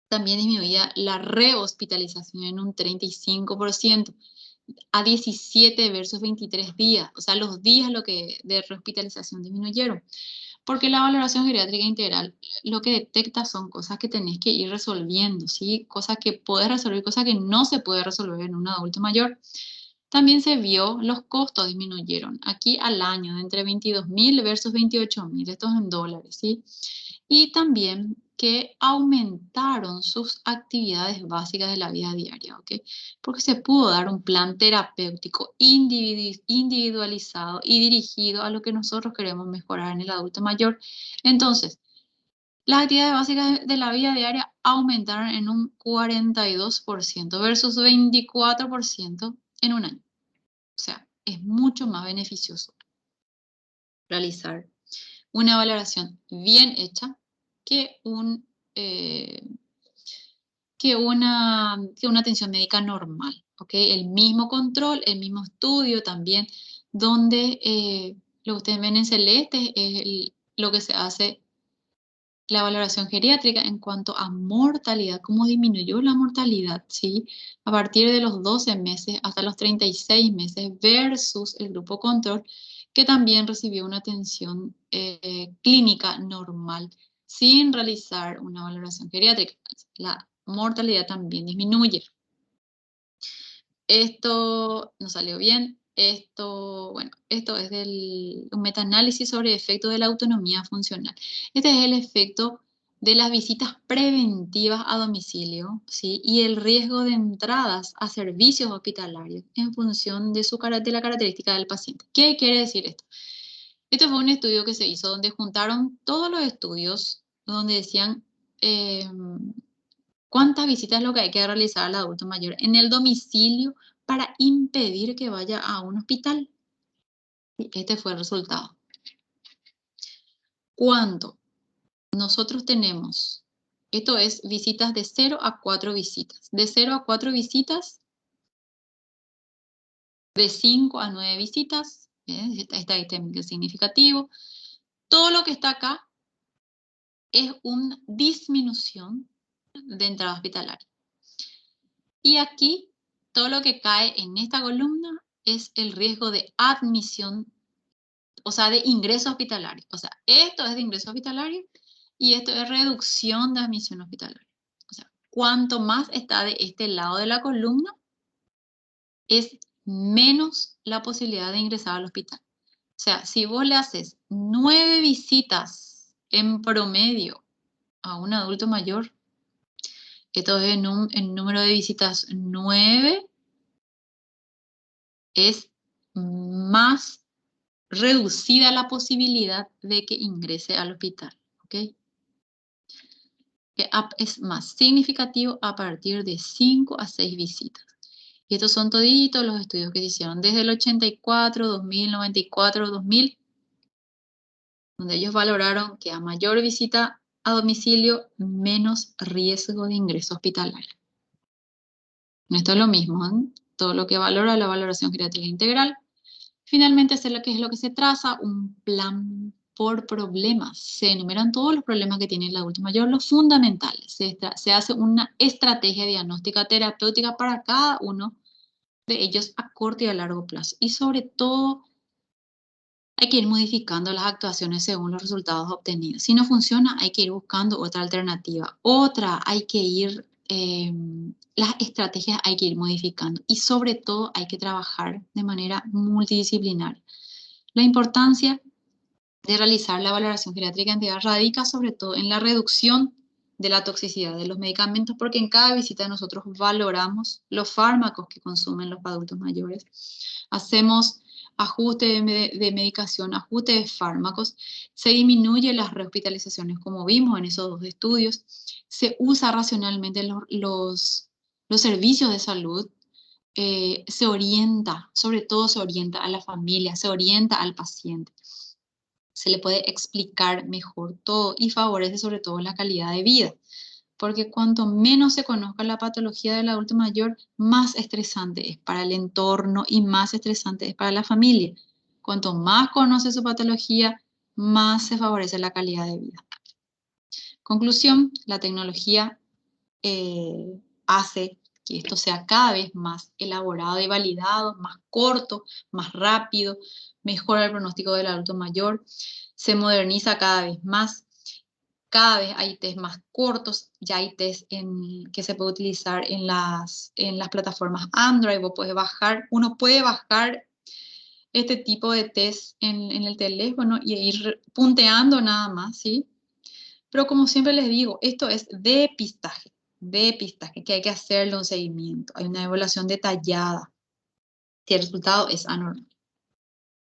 También disminuía la rehospitalización en un 35%, a 17 versus 23 días. O sea, los días de rehospitalización disminuyeron. Porque la valoración geriátrica integral lo que detecta son cosas que tenés que ir resolviendo, ¿sí? Cosas que puedes resolver, cosas que no se puede resolver en un adulto mayor. También se vio los costos disminuyeron. Aquí al año, de entre 22.000 versus 28.000, estos en dólares, ¿sí? Y también que aumentaron sus actividades básicas de la vida diaria, ¿ok? Porque se pudo dar un plan terapéutico individualizado y dirigido a lo que nosotros queremos mejorar en el adulto mayor. Entonces, las actividades básicas de la vida diaria aumentaron en un 42% versus 24% en un año. O sea, es mucho más beneficioso realizar una valoración bien hecha que una atención médica normal, ¿ok? El mismo control, el mismo estudio también, donde lo que ustedes ven en celeste es lo que se hace la valoración geriátrica en cuanto a mortalidad, cómo disminuyó la mortalidad, ¿sí? A partir de los 12 meses hasta los 36 meses versus el grupo control, que también recibió una atención clínica normal sin realizar una valoración geriátrica. La mortalidad también disminuye. Esto no salió bien. Esto es un metaanálisis sobre el efecto de la autonomía funcional. Este es el efecto de las visitas preventivas a domicilio, ¿sí? Y el riesgo de entradas a servicios hospitalarios en función de la característica del paciente. ¿Qué quiere decir esto? Este fue un estudio que se hizo donde juntaron todos los estudios donde decían cuántas visitas es lo que hay que realizar al adulto mayor en el domicilio para impedir que vaya a un hospital. Y este fue el resultado. Cuando nosotros tenemos, esto es visitas de 0 a 4 visitas. De 0 a 4 visitas, de 5 a 9 visitas, estadísticamente significativo. Todo lo que está acá es una disminución de entrada hospitalaria. Y aquí, todo lo que cae en esta columna es el riesgo de admisión, o sea, de ingreso hospitalario. O sea, esto es de ingreso hospitalario y esto es reducción de admisión hospitalaria. O sea, cuanto más está de este lado de la columna, es menos la posibilidad de ingresar al hospital. O sea, si vos le haces 9 visitas en promedio a un adulto mayor, esto es en número de visitas 9, es más reducida la posibilidad de que ingrese al hospital, ¿ok? Es más significativo a partir de 5 a 6 visitas. Y estos son toditos los estudios que se hicieron desde el 84, 2000, 94, 2000, donde ellos valoraron que a mayor visita a domicilio, menos riesgo de ingreso hospitalario. Esto es lo mismo, ¿eh? Todo lo que valora la valoración geriátrica integral Finalmente, ¿qué es lo que se traza? Un plan por problemas. Se enumeran todos los problemas que tiene el adulto mayor, los fundamentales. Se hace una estrategia diagnóstica terapéutica para cada uno de ellos a corto y a largo plazo. Y sobre todo, hay que ir modificando las actuaciones según los resultados obtenidos. Si no funciona, hay que ir buscando otra alternativa. Hay que ir, las estrategias hay que ir modificando. Y sobre todo, hay que trabajar de manera multidisciplinaria. La importancia de realizar la valoración geriátrica integral radica sobre todo en la reducción de la toxicidad de los medicamentos, porque en cada visita nosotros valoramos los fármacos que consumen los adultos mayores. Hacemos ajuste de medicación, ajuste de fármacos, se disminuye las rehospitalizaciones como vimos en esos 2 estudios, se usa racionalmente los servicios de salud, se orienta, sobre todo se orienta a la familia, se orienta al paciente. Se le puede explicar mejor todo y favorece sobre todo la calidad de vida. Porque cuanto menos se conozca la patología del adulto mayor, más estresante es para el entorno y más estresante es para la familia. Cuanto más conoce su patología, más se favorece la calidad de vida. Conclusión, la tecnología hace que esto sea cada vez más elaborado y validado, más corto, más rápido, mejora el pronóstico del adulto mayor, se moderniza cada vez más. Cada vez hay test más cortos, ya hay test que se puede utilizar en las plataformas Android. Uno puede bajar este tipo de test en el teléfono y ir punteando nada más, ¿sí? Pero como siempre les digo, esto es depistaje, que hay que hacerle un seguimiento. Hay una evaluación detallada si el resultado es anormal.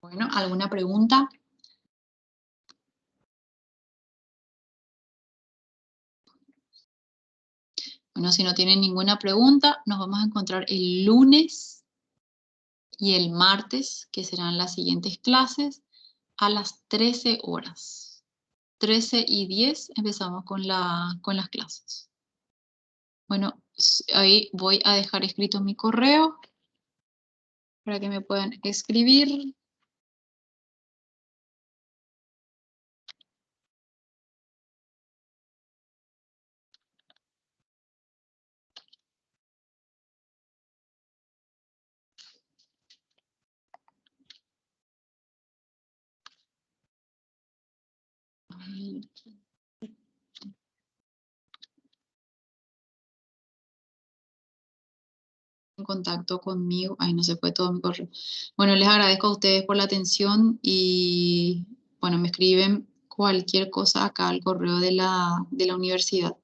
Bueno, ¿alguna pregunta? Bueno, si no tienen ninguna pregunta, nos vamos a encontrar el lunes y el martes, que serán las siguientes clases, a las 13 horas. 13:10 empezamos con las clases. Bueno, ahí voy a dejar escrito mi correo para que me puedan escribir. En contacto conmigo. Ay, no se fue todo mi correo. Bueno, les agradezco a ustedes por la atención y bueno, me escriben cualquier cosa acá al correo de la universidad.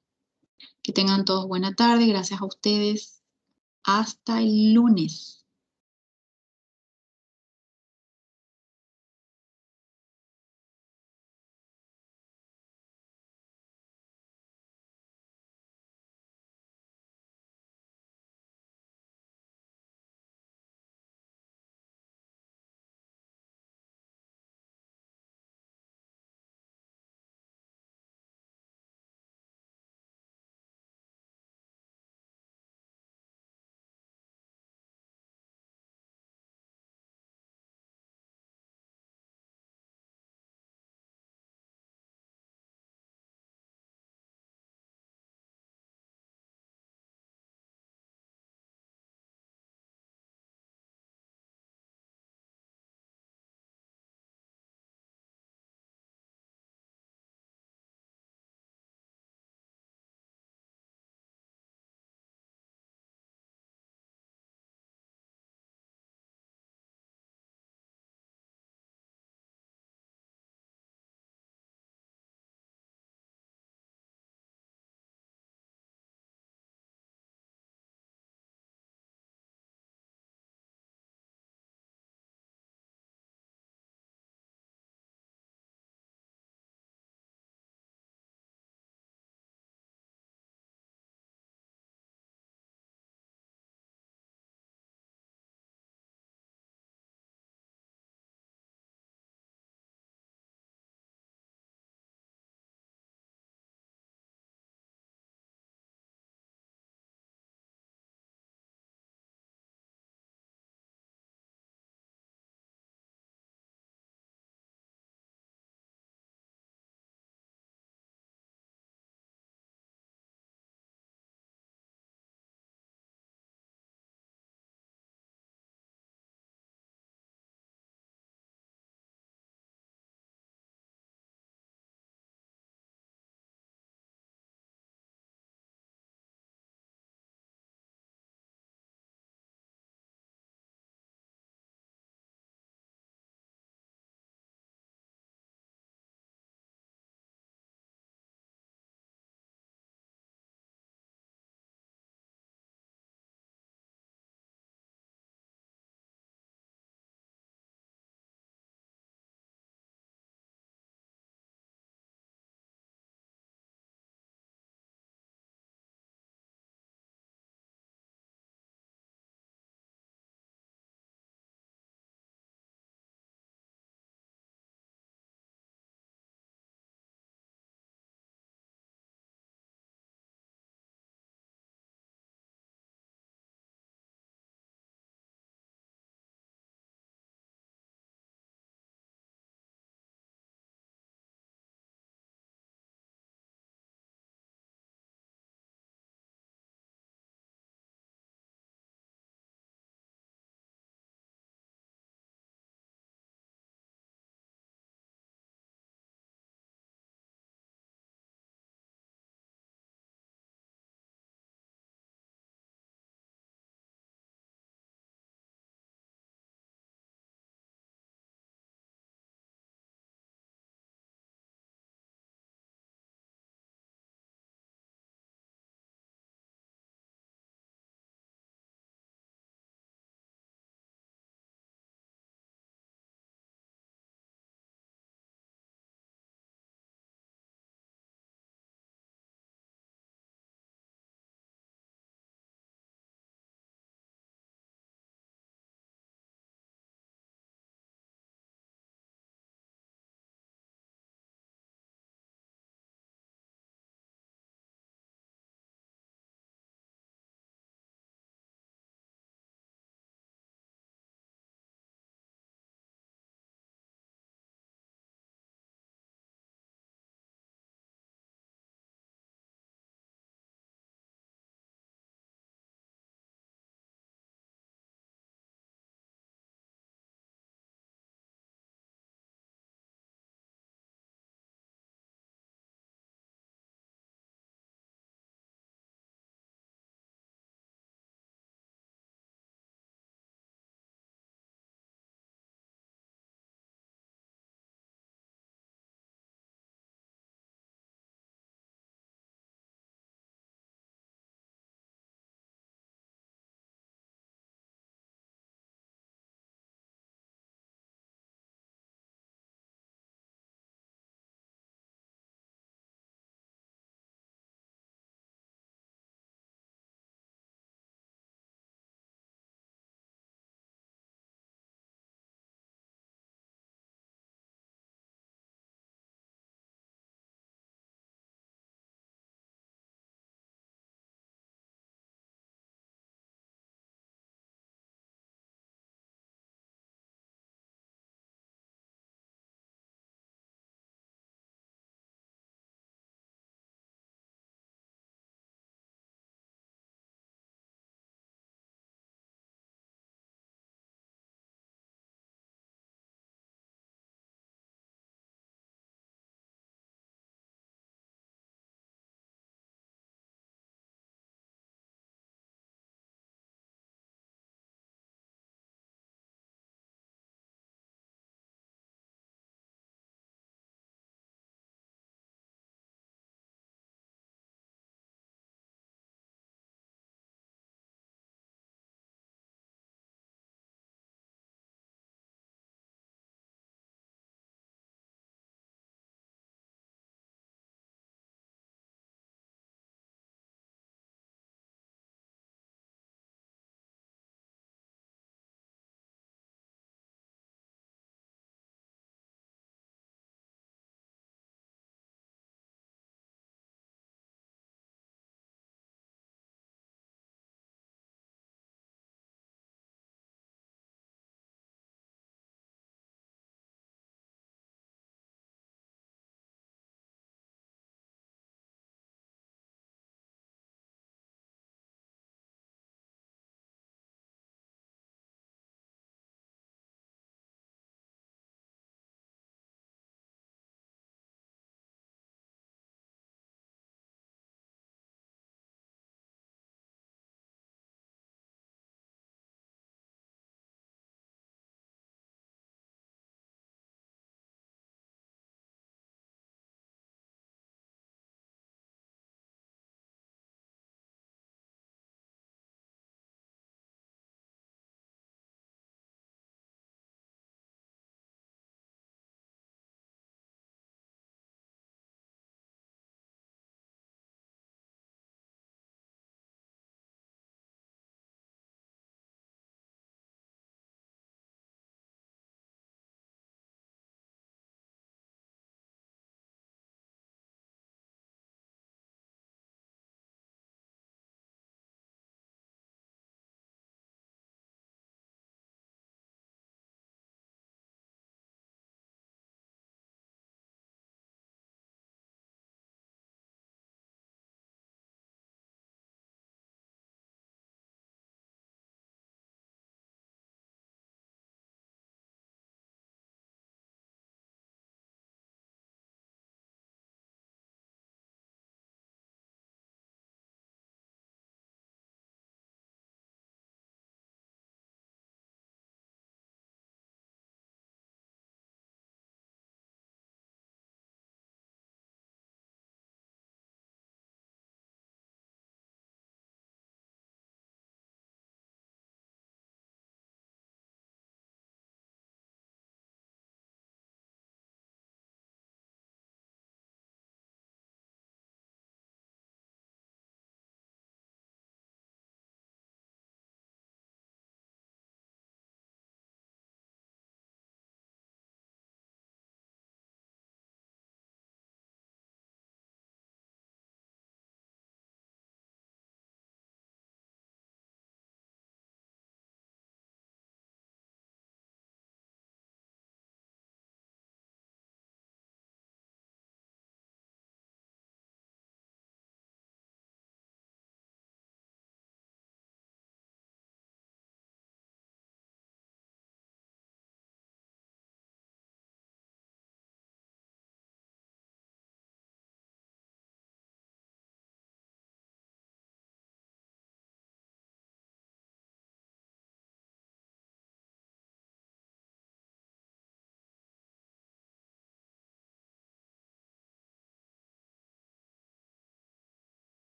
Que tengan todos buena tarde. Gracias a ustedes. Hasta el lunes.